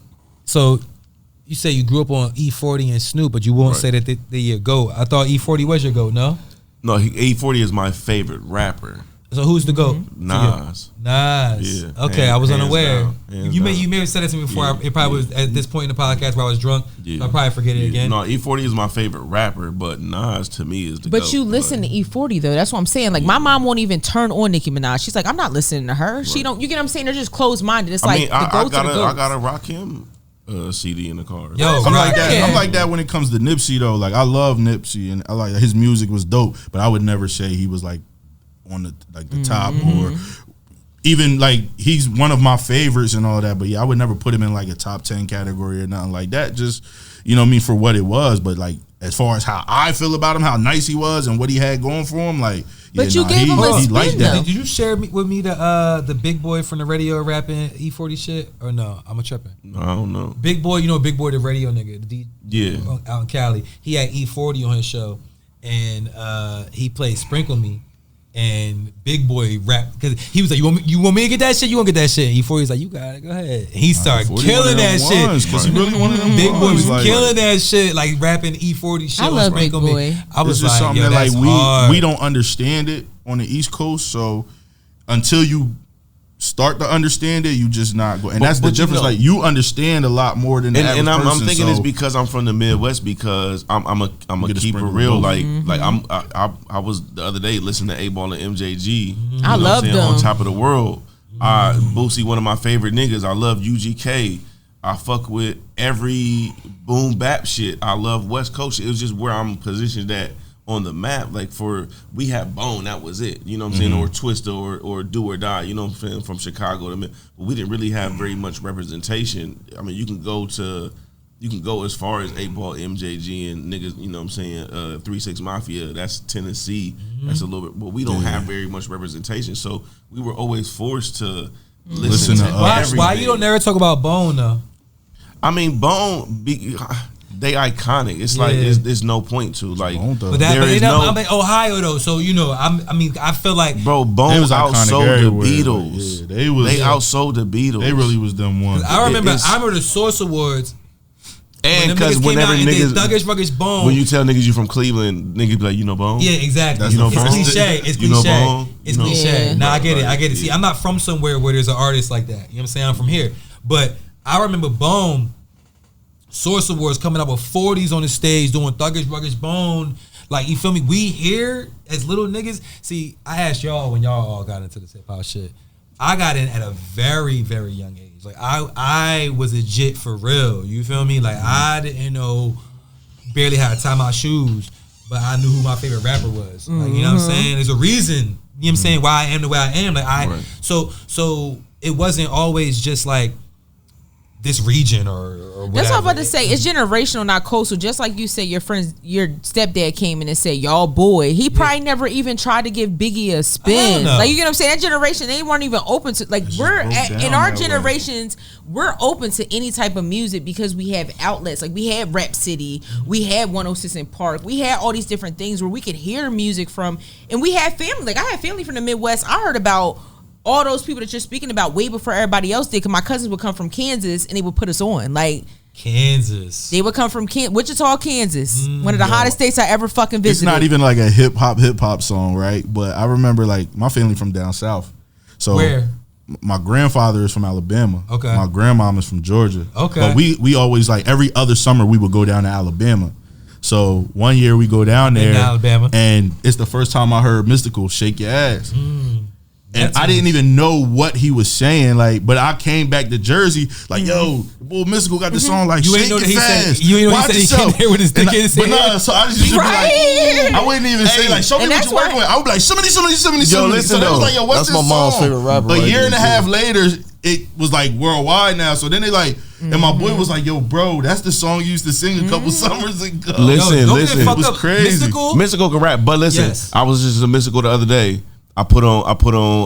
So, you say you grew up on E40 and Snoop, but you won't say that they're your GOAT. I thought E40 was your GOAT, no? No, E40 is my favorite rapper. So who's the GOAT? Nas. Yeah. Okay, I was unaware. You may have said it to me before. It probably was at this point in the podcast where I was drunk. Yeah. So I'll probably forget it again. No, E40 is my favorite rapper, but Nas to me is the GOAT. But you listen to E40 though. That's what I'm saying. Like, my mom won't even turn on Nicki Minaj. She's like, I'm not listening to her. She don't. You get what I'm saying? They're just closed minded. It's like the GOATs are the GOATs. I gotta rock him. CD in the car. Yo, I'm like that. I'm like that when it comes to Nipsey though. Like, I love Nipsey and I like his music was dope, but I would never say he was like on the top or even like he's one of my favorites and all that. But yeah, I would never put him in like a top 10 category or nothing like that. Just, for what it was. But like, as far as how I feel about him, how nice he was and what he had going for him, like. But you gave him a spin though. Did you share with me the big boy from the radio rapping E40 shit or no? I'm a tripping. I don't know. Big boy, Big Boy the radio nigga. Out in Cali. He had E40 on his show, and he played Sprinkle Me. And Big Boy rap because he was like, you want me to get that shit? You want to get that shit? E40 was like, you got it, go ahead. And he started killing that shit because he really wanted them. Big Boy was killing that shit, like rapping E40 shit. I love Big Boy. I was like, something yo, that like we don't understand it on the East Coast. So until you start to understand it, you just not go. And that's the difference. Like, you understand a lot more than the average person. I'm thinking it's because I'm from the Midwest. Because I'm a keep it real. Like I was the other day listening to A-Ball and MJG. I love them. On Top of the World. Boosie, one of my favorite niggas. I love UGK. I fuck with every boom bap shit. I love West Coast. It was just where I'm positioned at on the map. Like, we had Bone, that was it. You know what I'm saying? Or Twista or Do or Die. You know what I'm saying? From Chicago to, but we didn't really have very much representation. I mean, you can go as far as 8-Ball, MJG, and niggas. You know what I'm saying? 3-6 Mafia. That's Tennessee. That's a little bit, but we don't have very much representation. So we were always forced to listen to everything. Why you don't never talk about Bone though? I mean, Bone. They iconic. It's like there's no point to like. But I'm like Ohio though, so I feel like Bone outsold the Beatles. Yeah, they outsold the Beatles. They really was them ones. I remember the Source Awards. And because whenever niggas Thuggish Ruggish Bone, when you tell niggas you from Cleveland, niggas be like, you know Bone. Yeah, exactly. You know Bone. It's cliche. It's You know cliche. Bone. It's You know. cliche. Yeah. Nah, I get it. Right. See, I'm not from somewhere where there's an artist like that. You know what I'm saying? I'm from here, but I remember Bone. Source Awards coming up with 40s on the stage doing Thuggish Ruggish Bone. Like, you feel me? We here as little niggas. See, I asked y'all when y'all all got into this hip hop shit. I got in at a very, very young age. Like, I was a jit for real. You feel me? Like, I didn't know, barely how to tie my shoes, but I knew who my favorite rapper was. Like, you know what I'm saying? There's a reason, you know what I'm saying, why I am the way I am. Like, Right. So it wasn't always just like this region or whatever. That's what I'm about to say. It's generational, not coastal. Just like you said, your stepdad came in and said, y'all boy. He probably never even tried to give Biggie a spin. know. Like, you get what I'm saying? That generation, they weren't even open to, like, in our generations, we're open to any type of music because we have outlets. Like, we had Rap City, we had 106 in Park, we had all these different things where we could hear music from, and we had family. Like, I had family from the Midwest. I heard about all those people that you're speaking about way before everybody else did, because my cousins would come from Kansas and they would put us on. Like, Kansas. they would come from Wichita, Kansas, one of the hottest states I ever fucking It's visited. not even like a hip hop song, right? But I remember like my family from down south. So Where? My grandfather is from Alabama. Okay. My grandmom is from Georgia. Okay. But we always, like, every other summer we would go down to Alabama. So one year we go down there, Alabama, and it's the first time I heard Mystical Shake Your Ass. And I didn't even know what he was saying, like, but I came back to Jersey, like, yo, boy, Mystical got this song, like, You shake ain't know it that he fast. said. You ain't know Watch he said he yourself. came there with his dick in his But head. nah, so I just used to be like, I wouldn't even say like, show me And what that's you're working why- with. I would be like, somebody. Yo, So listen that was though. like, yo, what's That's this my mom's song? favorite rapper. A right year there, and a too. half later, it was like worldwide now. So then they like, and my boy was like, yo, bro, that's the song you used to sing a couple summers ago. Listen, Don't listen. get fucked It was up. crazy. Mystical can rap, but listen, Yes. I was just a Mystical the other day. I put on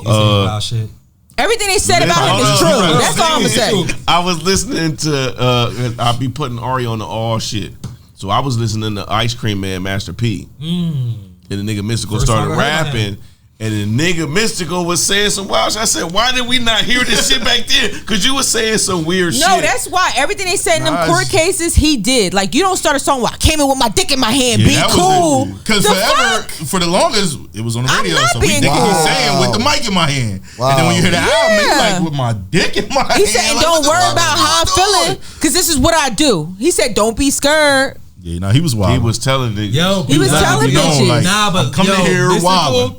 Wild shit. Everything they said about him is Hold true. on. That's all I'm gonna say. I was listening to I'll be putting Ari on the all shit. So I was listening to Ice Cream Man, Master P. And the nigga Mystical First started time I heard rapping. And the nigga Mystical was saying some wild shit. I said, why did we not hear this shit back then? Because you was saying some weird shit. No, that's why everything they said in them Nah, court cases, he did. Like, you don't start a song where I came in with my dick in my hand, be cool. Because The forever, fuck? for the longest, it was on the I'm radio. not So we being niggas be cool. saying with the mic in my hand. Wow. And then when you hear the album, Yeah. niggas like, with my dick in my hand. He said, and like, don't what the worry fuck about is how I'm y'all feeling, doing? because this is what I do. He said, don't be scared. Yeah, no, he was wild. He was telling niggas. Yo, He was let it telling be known, bitches. like, nah, but I'm coming yo, here Mystical, wilding.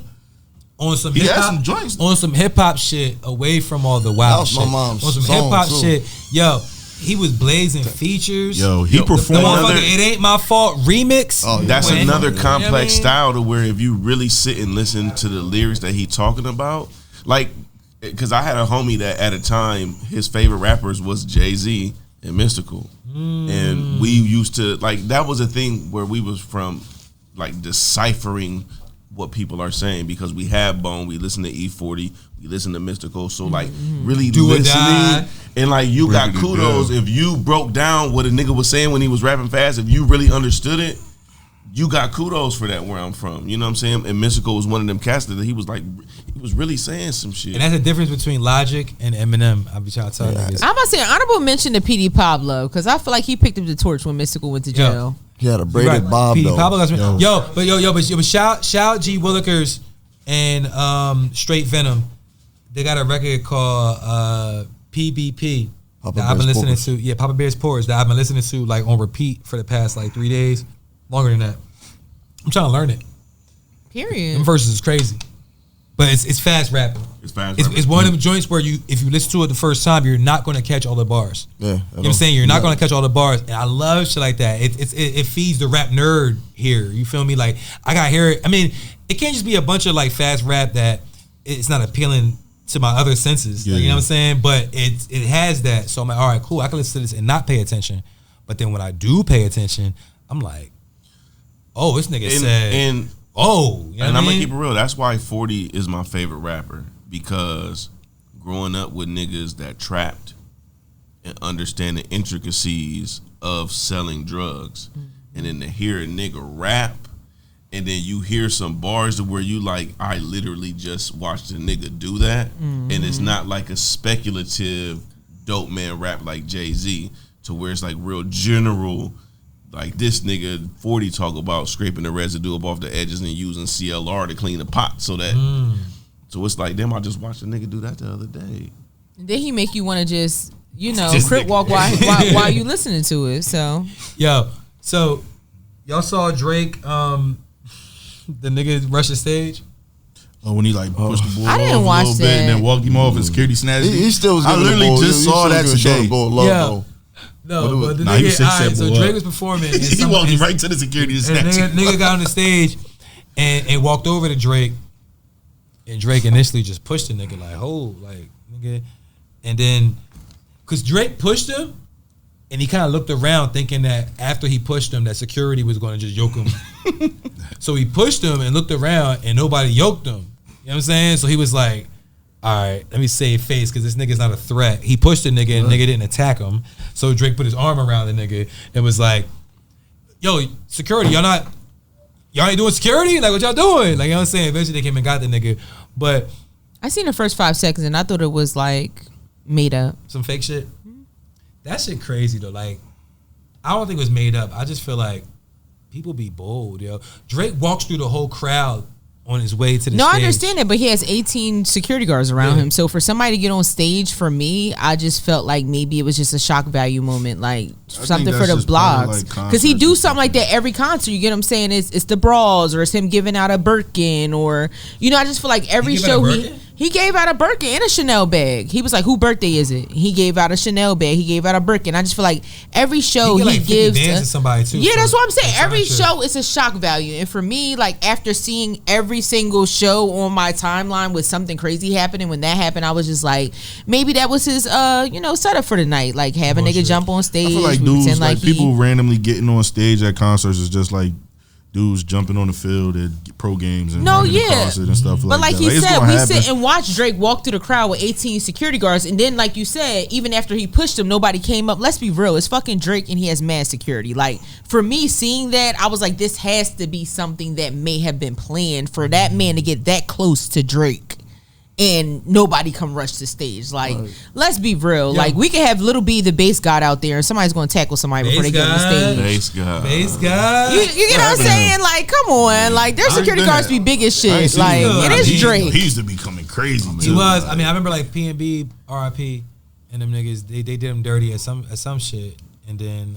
on some He hip had hop, some joints. on some hip hop shit, away from all the wild That was shit. my mom's on some song, hip hop too. shit, yo, he was blazing features. Yo, he The performed. motherfucker, It Ain't My Fault remix. Oh, yeah. That's When- another you know what I complex mean? style to where if you really sit and listen to the lyrics that he talking about, like, because I had a homie that at a time his favorite rappers was Jay-Z and Mystical, and we used to like that was a thing where we was from like deciphering what people are saying because we have Bone, we listen to E40, we listen to Mystical, so like really Do or listening die. and like you got Break it kudos down. if you broke down what a nigga was saying when he was rapping fast, if you really understood it. You got kudos for that where I'm from. You know what I'm saying? And Mystical was one of them cats that he was like, he was really saying some shit. And that's the difference between Logic and Eminem. I'll be trying to tell niggas. I'm about to say honorable mention to PD Pablo, because I feel like he picked up the torch when Mystical went to jail. He had a braided Right. bob P. though. Pablo got some- but shout G Willikers and Straight Venom. They got a record called PBP Papa that I've been Bear's listening Porridge. to. Yeah, Papa Bear's Porridge that I've been listening to like on repeat for the past like 3 days, longer than that. I'm trying to learn it. Period. Them verses is crazy, but it's fast rapping. It's fast It's, rapping. it's one of them joints where if you listen to it the first time, you're not going to catch all the bars. Yeah, You know what I'm saying? You're not going to catch all the bars. And I love shit like that. It feeds the rap nerd here. You feel me? Like, I got to hear it. I mean, it can't just be a bunch of like fast rap that it's not appealing to my other senses. Yeah, Like, you know yeah. what I'm saying? But it has that. So I'm like, all right, cool. I can listen to this and not pay attention. But then when I do pay attention, I'm like, oh, this nigga said, and oh. You know and what I'm I gonna mean? keep it real. That's why 40 is my favorite rapper because growing up with niggas that trapped and understand the intricacies of selling drugs, and then to hear a nigga rap, and then you hear some bars to where you like, I literally just watched a nigga do that, and it's not like a speculative dope man rap like Jay-Z. to where it's like real general. Like this nigga 40 talk about scraping the residue up off the edges and using CLR to clean the pot so that. So it's like, damn, I just watched a nigga do that the other day. Then he make you want to just crip walk while you listening to it. So so y'all saw Drake, the nigga rush the stage. Oh, when he like pushed the ball I didn't off watch a little bit and then walked him off and security snatched him. He still was. I literally just saw that today. No, but the Nah, he was nigga, so boy. Drake was performing. And He walked him right to the security and snatched him. Nigga got on the stage and walked over to Drake, and Drake initially just pushed the nigga like, nigga, and then, cause Drake pushed him, and he kind of looked around thinking that after he pushed him, that security was going to just yoke him. So he pushed him and looked around, and nobody yoked him. You know what I'm saying? So he was like, all right, let me save face because this nigga's not a threat. He pushed the nigga and the nigga didn't attack him. So Drake put his arm around the nigga and was like, yo, security, y'all ain't doing security? Like, what y'all doing? Like, you know what I'm saying? Eventually they came and got the nigga. But I seen the first 5 seconds and I thought it was like made up. Some fake shit? That shit crazy though. Like, I don't think it was made up. I just feel like people be bold, yo. Drake walks through the whole crowd on his way to the stage. I understand that, but he has 18 security guards around him. So for somebody to get on stage, for me, I just felt like maybe it was just a shock value moment, like something for the blogs. Because he do something like that every concert. You get what I'm saying? It's the bras, or it's him giving out a Birkin, or I just feel like every show he gave out a Birkin and a Chanel bag. He was like, "Who birthday is it?" He gave out a Chanel bag. He gave out a Birkin. I just feel like every show he gives to somebody too. Yeah, that's what I'm saying. Every show is a shock value, and for me, like after seeing every single show on my timeline with something crazy happening, when that happened, I was just like, maybe that was his, setup for the night. Like have a nigga jump on stage. I feel like dudes, like people randomly getting on stage at concerts is just like dudes jumping on the field at pro games and concert and stuff but like that. He said, we sit and watch Drake walk through the crowd with 18 security guards, and then like you said, even after he pushed him, nobody came up. Let's be real, it's fucking Drake and he has mad security. Like for me, seeing that, I was like, this has to be something that may have been planned for that man to get that close to Drake and nobody come rush the stage. Like, let's be real. Like, we can have Little B, the bass god, out there, and somebody's going to tackle somebody before they get on the stage. Bass god. You get what I'm saying? Like, come on. Like, their security guards be big as shit. Like, it is Drake. He used to be coming crazy, too. He was. I mean, I remember, like, P&B, R.I.P., and them niggas, they did him dirty at some shit. And then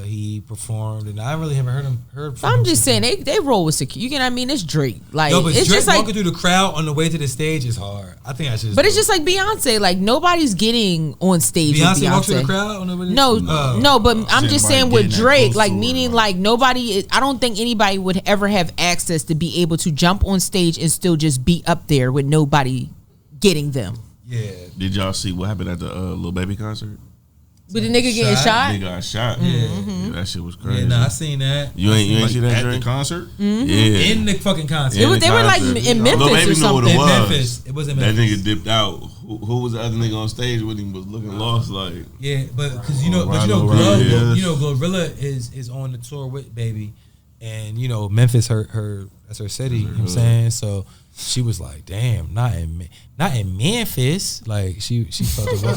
he performed, and I really haven't heard from him. I'm just saying, they roll with security. You get what I mean? It's Drake. Like, no, but it's Drake just like walking through the crowd on the way to the stage is hard. I think that's just. But it's just like Beyonce. Like, nobody's getting on stage Beyonce with Beyonce. walks through the crowd on the way. No, but I'm just saying with Drake, like meaning like nobody. I don't think anybody would ever have access to be able to jump on stage and still just be up there with nobody getting them. Yeah. Did y'all see what happened at the Lil Baby concert? With the nigga getting shot? They got shot. Yeah, that shit was crazy. Yeah, nah, I seen that. You ain't see that at the concert? Mm-hmm. Yeah, in the fucking concert. They were like in Memphis or something. In Memphis, it wasn't Memphis. Memphis. That nigga dipped out. Who was the other nigga on stage with him? Was looking lost, like. Yeah, but because Glorilla is on the tour with Baby, and Memphis, her that's her city. You know what I'm saying? So she was like, "Damn, not in Memphis." Like she felt the way.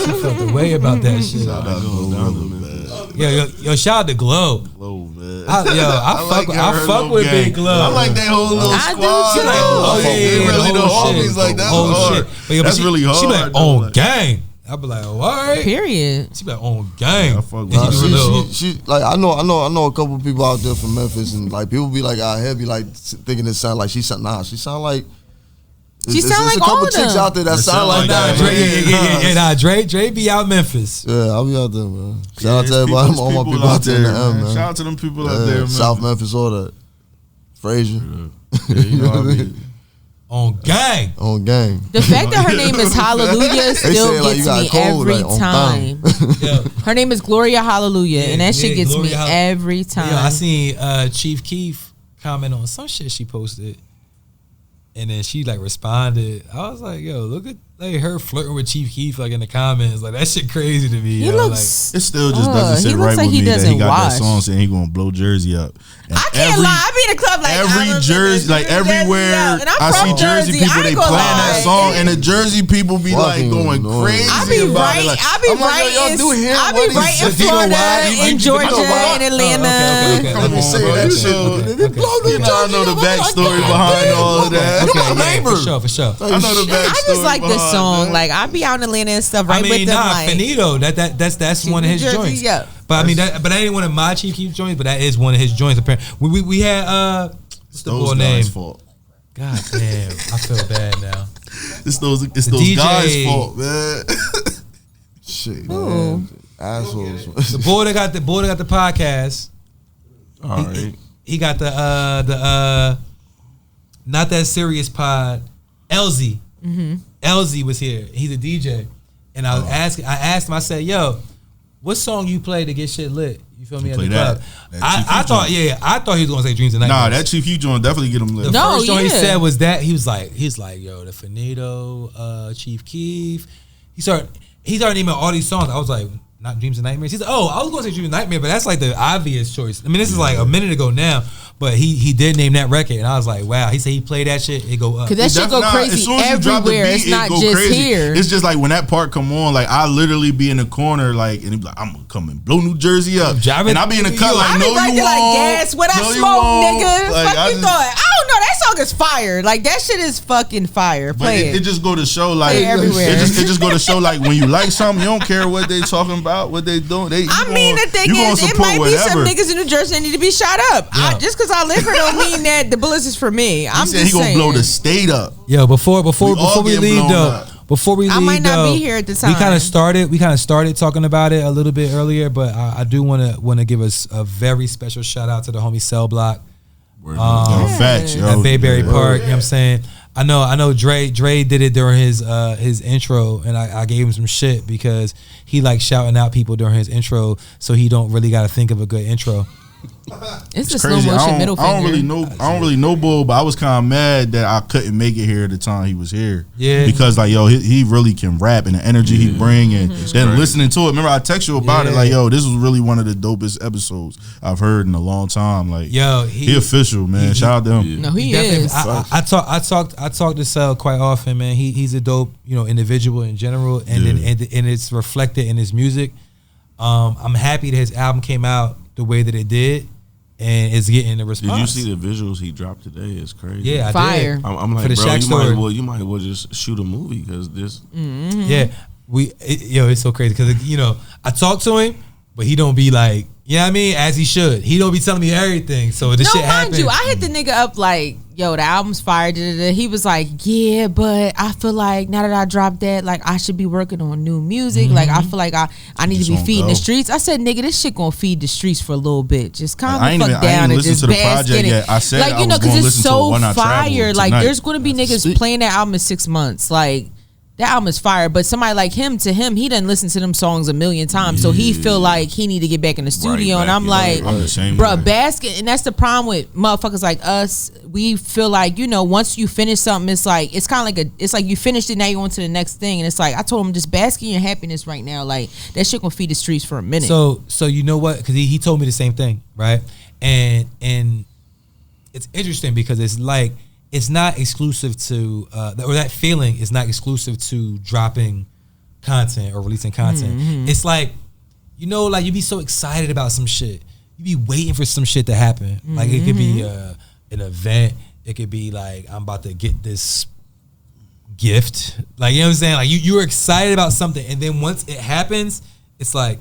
She felt the way about that shit. Yo, shout out to Glow. Glow, man. I fuck with Big Glow. I like that whole little squad. Like, they really the homies like that. Whole shit. That's really hard. She be like, on gang. I be like, all right. Period. She be like, on gang. I fuck with she like I know a couple people out there from Memphis, and like people be like out here be like thinking it sound like she sound like she sound like a couple all of chicks them. out there that sound like that. Dre be out Memphis. Yeah, I'll be out there, man. Shout out to everybody, all my people out there in the M, man. Shout out to them people out there, man. South Memphis, all that. Frazier. Yeah, you know what I mean. On gang. On gang. The fact that her name is Hallelujah still gets me every time. Her name is Gloria Hallelujah, and that shit gets me every time. I seen Chief Keef comment on some shit she posted, and then she like responded. I was like, yo, look at like her flirting with Chief Keef like in the comments, like that shit crazy to me. He looks. It still just doesn't sit right with me that he got that song saying he gonna blow Jersey up. And I can't lie. I be in a club like every Jersey, like everywhere I see Jersey people, they playing that song, and the Jersey people be like going crazy about it. I be right in Florida, in Georgia, in Atlanta. Come on, that shit. You know, I know the backstory behind all of that. For sure. I know the backstory. I just like this song. Like I be out in Atlanta and stuff right with them. Like Finito. That's one of his joints. Yeah. But I mean, that ain't one of my Chief Keef joints. But that is one of his joints. Apparently, we had what's the boy name? Fault. God damn, I feel bad now. It's those guys' fault, man. Shit, man. Assholes. The boy that got the podcast. All right. He got the not that serious pod. LZ. LZ was here. He's a DJ, and I asked him. I said, "Yo, what song you play to get shit lit?" You feel me? At the club. I thought he was gonna say Dreams and Nightmares. Nah, that Chief Keef joint definitely get him lit. The first joint he said was that he was like, yo, the Finito, Chief Keef. He started naming all these songs. I was like, not Dreams and Nightmares. He said, oh, I was gonna say Dreams and Nightmares, but that's like the obvious choice. I mean, this is like a minute ago now. But he did name that record, and I was like, wow. He said he played that shit, it go up. Cause that shit go crazy everywhere. It's not just here. It's just like when that part come on, like I literally be in the corner, like, and he be like, I'm gonna come and blow New Jersey up, and I be in the cut like, no, you won't. Like gas when I smoke, nigga. Like, fuck you thought? I don't know. That song is fire. Like that shit is fucking fire. Play it. It just go to show, like, everywhere. It just go to show, like, when you like something, you don't care what they talking about, what they doing. The thing is, it might be some niggas in New Jersey that need to be shot up. Just because I live here don't mean that the bullets is for me. I'm just saying. He gonna blow the state up. Yo, before we leave though, I might not be here at the time. We kind of started talking about it a little bit earlier, but I do want to give us a very special shout out to the homie Cell Block. Facts, yo. At Bayberry Park. You know what I'm saying? I know Dre did it during his intro, and I gave him some shit because he likes shouting out people during his intro, so he don't really got to think of a good intro. It's a slow motion middle finger. I don't really know Bull, but I was kind of mad that I couldn't make it here at the time he was here. Yeah, because like he really can rap, and the energy he bring, and then listening to it. Remember I text you about it, like this was really one of the dopest episodes I've heard in a long time. Like he official, man. Shout out to him. No, he is. I talk to Cell quite often, man. He's a dope individual in general, and it's reflected in his music. I'm happy that his album came out the way that it did, and it's getting the response. Did you see the visuals he dropped today? It's crazy. Yeah, fire. I did. I'm like, bro, you might as well just shoot a movie because this. Yeah, it's so crazy because I talk to him, but he don't be like, you know what I mean, as he should. He don't be telling me everything. So this shit happened. Mind you, I hit the nigga up like, yo, the album's fire. He was like, yeah, but I feel like now that I dropped that, like I should be working on new music. Like I feel like I need to be feeding the streets. I said, nigga, this shit gonna feed the streets for a little bit. Just calm the fuck down and just bask in it. I said, like, because it's so fire. Like there's gonna be niggas playing that album in 6 months. Like that album is fire, but somebody like him, he done listen to them songs a million times, so he feel like he need to get back in the studio. And I'm like, bro, basket, and that's the problem with motherfuckers like us. We feel like once you finish something, it's kind of like you finished it, now you on to the next thing, and it's like I told him just bask in your happiness right now. Like that shit gonna feed the streets for a minute. So you know what? Because he told me the same thing, right? And it's interesting because it's like. It's not exclusive to, or that feeling is not exclusive to dropping content or releasing content. It's like, like you be so excited about some shit. You be waiting for some shit to happen. Like it could be an event. It could be like, I'm about to get this gift. Like, you know what I'm saying? Like you were excited about something. And then once it happens, it's like,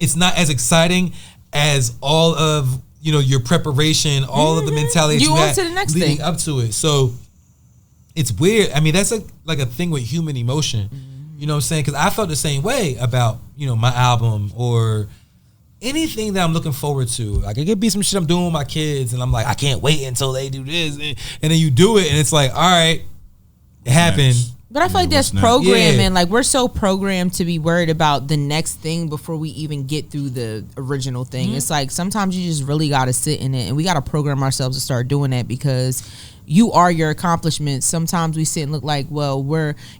it's not as exciting as all of, your preparation, all of the mentality you had to the next leading thing. up to it. So it's weird. I mean, that's like a thing with human emotion. You know what I'm saying? Because I felt the same way about, my album or anything that I'm looking forward to. Like it could be some shit I'm doing with my kids and I'm like, I can't wait until they do this. And then you do it and it's like, all right, it happened. But I feel like that's programming. Yeah. Like we're so programmed to be worried about the next thing before we even get through the original thing. It's like sometimes you just really got to sit in it, and we got to program ourselves to start doing that because, you are your accomplishments. Sometimes we sit and look like, well,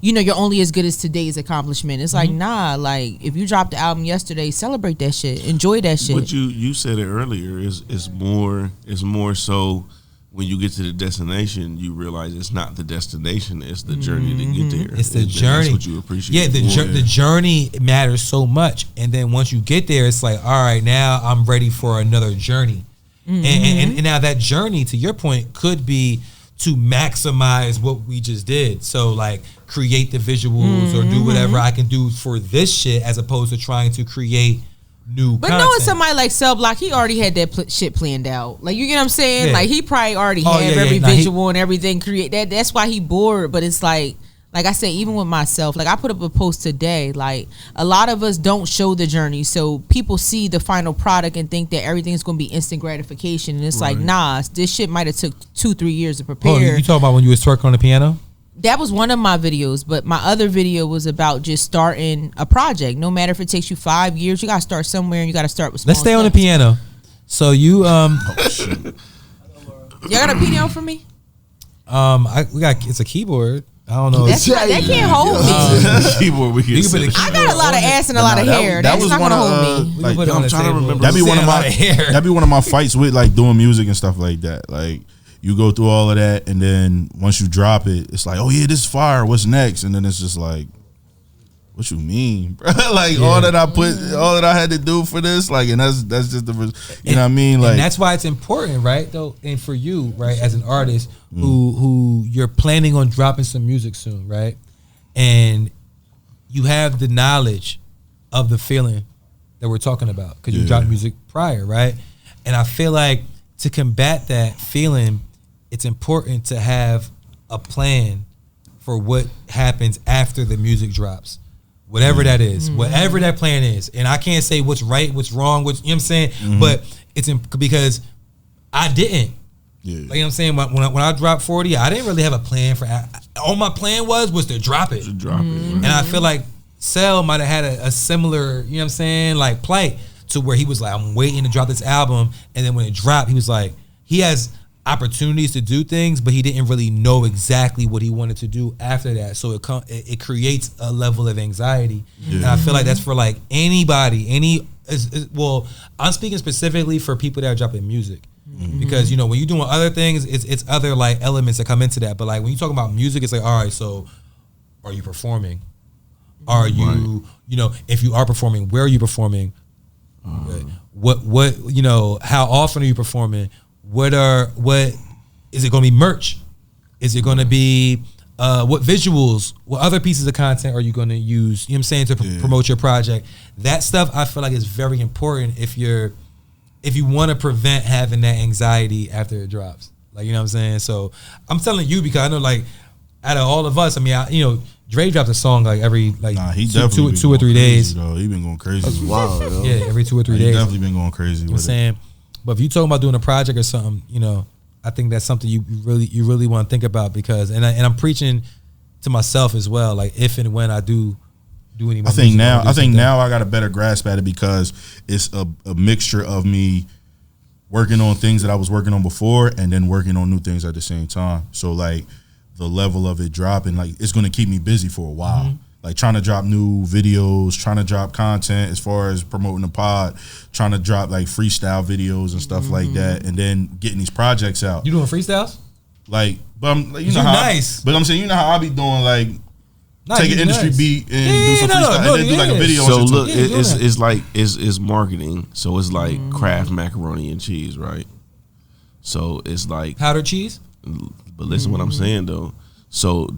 you're only as good as today's accomplishment. It's like, nah, like if you dropped the album yesterday, celebrate that shit, enjoy that shit. But you said it earlier. It's more so when you get to the destination, you realize it's not the destination; it's the journey to get there. It's the journey. That's what you appreciate. Yeah, the journey matters so much, and then once you get there, it's like, all right, now I'm ready for another journey. And now that journey, to your point, could be to maximize what we just did. So like create the visuals or do whatever I can do for this shit, as opposed to trying to create new But content. knowing somebody like Cell Block, he already had that shit planned out. Like, you get what I'm saying? Yeah. Like, he probably already had every visual and everything create. That's why he bored. But it's like I said, even with myself, like I put up a post today, like a lot of us don't show the journey. So people see the final product and think that everything's going to be instant gratification. And it's like, nah, this shit might have took 2-3 years to prepare. Oh, you talking about when you was twerking on the piano? That was one of my videos, but my other video was about just starting a project. No matter if it takes you 5 years, you got to start somewhere and you got to start with small Let's stay on the steps. piano. So you Y'all got a piano for me? it's a keyboard. I don't know. That can't hold me. Keyboard, we can You can put a I got a lot of ass and a lot of hair. That's not gonna hold me. Like, I'm trying to remember. that'd be one of my fights with like doing music and stuff like that. Like, you go through all of that, and then once you drop it, it's like, oh yeah, this is fire. What's next? And then it's just like, what you mean, bro? Like all that I had to do for this, like, and that's just the, you know what I mean? Like, and that's why it's important, right? Though, and for you, right, as an artist who you're planning on dropping some music soon, right, and you have the knowledge of the feeling that we're talking about because you dropped music prior, right? And I feel like to combat that feeling, it's important to have a plan for what happens after the music drops. Whatever that is, whatever that plan is. And I can't say what's right, what's wrong, you know what I'm saying? But it's because I didn't. Yeah. Like, you know what I'm saying? When I dropped 40, I didn't really have a plan for all my plan was to drop it. And I feel like Cell might have had a similar, you know what I'm saying, like plight to where he was like, I'm waiting to drop this album. And then when it dropped, he was like, he has opportunities to do things, but he didn't really know exactly what he wanted to do after that. So it creates a level of anxiety. And I feel like that's for like anybody, well, I'm speaking specifically for people that are dropping music. Because, you know, when you're doing other things, it's other like elements that come into that. But like when you talk about music, it's like, all right, so are you performing? Are you, you know, if you are performing, where are you performing? What you know, how often are you performing? What is it going to be merch? Is it going to be what visuals, what other pieces of content are you going to use, you know what I'm saying, to promote your project? That stuff I feel like is very important if you want to prevent having that anxiety after it drops. Like, you know what I'm saying? So I'm telling you because I know, like, out of all of us, I mean, Dre drops a song like every two or 3 days. He been going crazy. That's wild, yo. Yeah, every 2 or 3 days. He definitely been going crazy. You know what I'm saying? But if you're talking about doing a project or something, you know, I think that's something you really want to think about because, and I'm preaching to myself as well. Like if and when I do any more, I think now I got a better grasp at it because it's a mixture of me working on things that I was working on before and then working on new things at the same time. So like the level of it dropping, like it's going to keep me busy for a while. Like trying to drop new videos, trying to drop content as far as promoting the pod, trying to drop like freestyle videos and stuff like that, and then getting these projects out. You doing freestyles? Like, but I'm, like, you know You're how nice. but I'm saying, you know how I be doing like take an industry beat and do some freestyle and then do like a video. So on shit look, too. it's like it's marketing. So it's like Kraft macaroni and cheese, right? So it's like powdered cheese. But listen, what I'm saying though. So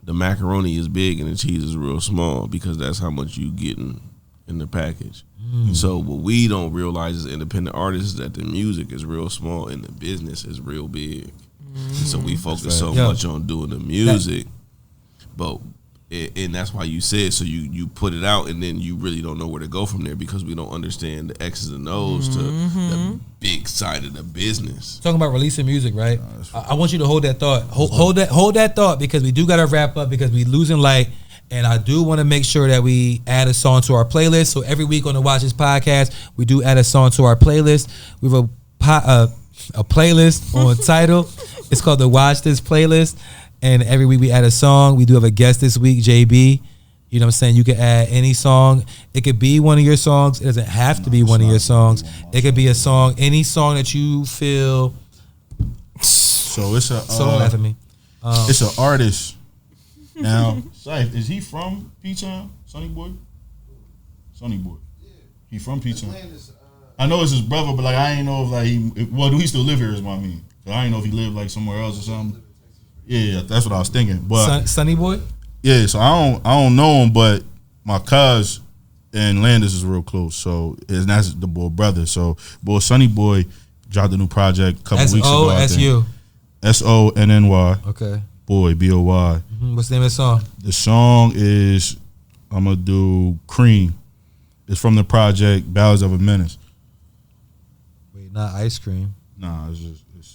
the macaroni is big and the cheese is real small because that's how much you getting in the package. So what we don't realize as independent artists is that the music is real small and the business is real big. And so we focus so much on doing the music, and that's why you said, so you put it out and then you really don't know where to go from there because we don't understand the X's and O's to the big side of the business. Talking about releasing music, right? I want you to hold that thought. Hold that thought because we do got to wrap up because we losing light. And I do want to make sure that we add a song to our playlist. So every week on the Watch This podcast, we do add a song to our playlist. We have a playlist on Tidal. It's called the Watch This playlist. And every week we add a song. We do have a guest this week, JB. You know what I'm saying? You can add any song. It could be one of your songs. It doesn't have to be one of your songs. It could be a song, any song that you feel. So it's a. Don't laugh at me. It's an artist. Now, Syfe, is he from P-Town? Sonny Boy? Sonny Boy. He from P-Town. I know it's his brother, but like I ain't know if like do he still live here? Is what I mean. So I ain't know if he lived like somewhere else or something. Yeah, that's what I was thinking. But Sonny Boy. Yeah, so I don't know him, but my cuz and Landis is real close. So that's the boy brother. So boy Sonny Boy dropped a new project a couple weeks ago. S-O-S-U. SONNY. Okay. Boy, BOY. What's the name of the song? The song is I'm gonna do Cream. It's from the project Ballads of a Menace. Wait, not Ice Cream. Nah, it's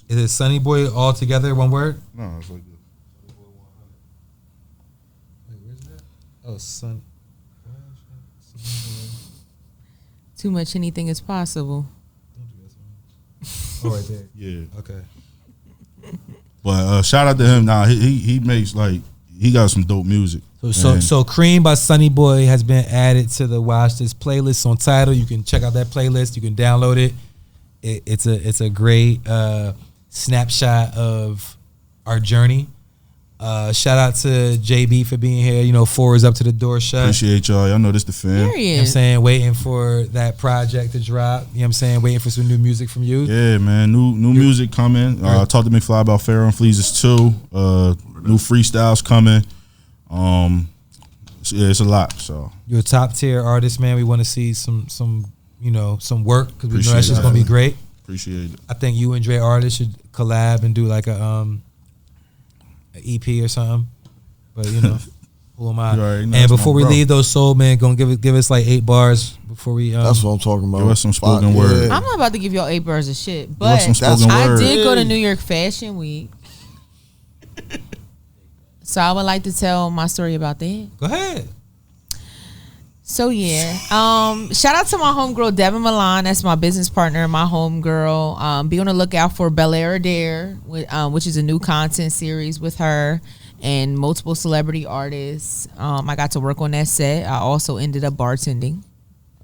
Is it Sonny Boy all together, one word? no, it's like this. Wait, where's that? Oh, Son. Too much anything is possible. Oh, right there. Yeah. Okay. But shout out to him. Nah, he makes like he got some dope music. So Cream by Sonny Boy has been added to the Watch This playlist on Tidal. You can check out that playlist. You can download it. It's a great snapshot of our journey. Shout out to JB for being here. You know, 4 is up to the door shut. Appreciate y'all. Y'all know this the fam. Period. You know what I'm saying? Waiting for that project to drop. You know what I'm saying? Waiting for some new music from you. Yeah, man. New music coming. I talked to McFly about Pharaoh and Fleas 2. New freestyles coming. It's a lot. So You're a top tier artist, man. We want to see some work because we know that's just gonna be great. Appreciate it. I think you and Dre Artist should collab and do like a EP or something. But you know, who am I? And before we leave, those Soul Man gonna give us like 8 bars before we. That's what I'm talking about. Give us some spoken word. I'm not about to give y'all 8 bars of shit, but I did go to New York Fashion Week. So I would like to tell my story about that. Go ahead. So yeah, shout out to my homegirl Devin Milan. That's my business partner, my homegirl. Be on the lookout for Bel Air Dare, which is a new content series with her and multiple celebrity artists. I got to work on that set. I also ended up bartending.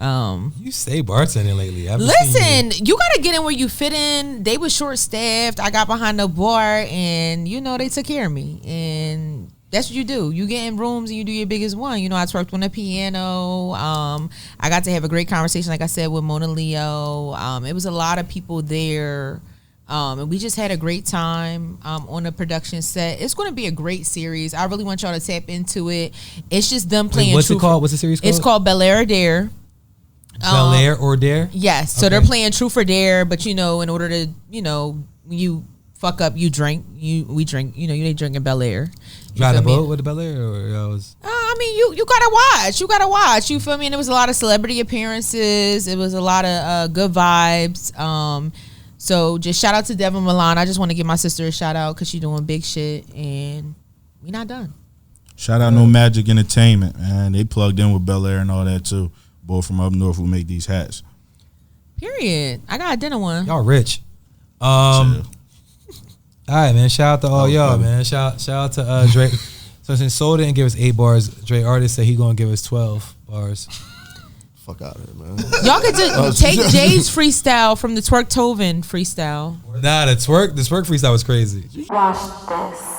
You say bartending lately. Listen, you gotta get in where you fit in. They were short staffed. I got behind the bar, and they took care of me. And that's what you do. You get in rooms and you do your biggest one. I twerked on the piano. I got to have a great conversation, like I said, with Mona Leo. It was a lot of people there. And we just had a great time on the production set. It's going to be a great series. I really want y'all to tap into it. It's just them playing. What's it called? What's the series called? It's called Bel Air Dare. Bel Air or Dare? Yes. So they're playing Truth or Dare, but in order to, when you fuck up, you drink. We drink. They drink in Bel Air. Drive the boat with the Bel Air, or you gotta watch. You gotta watch. You feel me? And there was a lot of celebrity appearances. It was a lot of good vibes. So just shout out to Devin Milan. I just want to give my sister a shout out because she's doing big shit, and we not done. Shout out No Magic Entertainment, man. They plugged in with Bel Air and all that too. Boy from up north who make these hats. Period. I got a dinner one. Y'all rich. All right, man. Shout out to all y'all, man. Shout out to Dre. So since Soul didn't give us 8 bars, Dre Artist said he gonna give us 12 bars. Fuck out of here, man. Y'all could just take Jay's freestyle from the Twerktoven freestyle. Nah, the twerk freestyle was crazy. Watch this.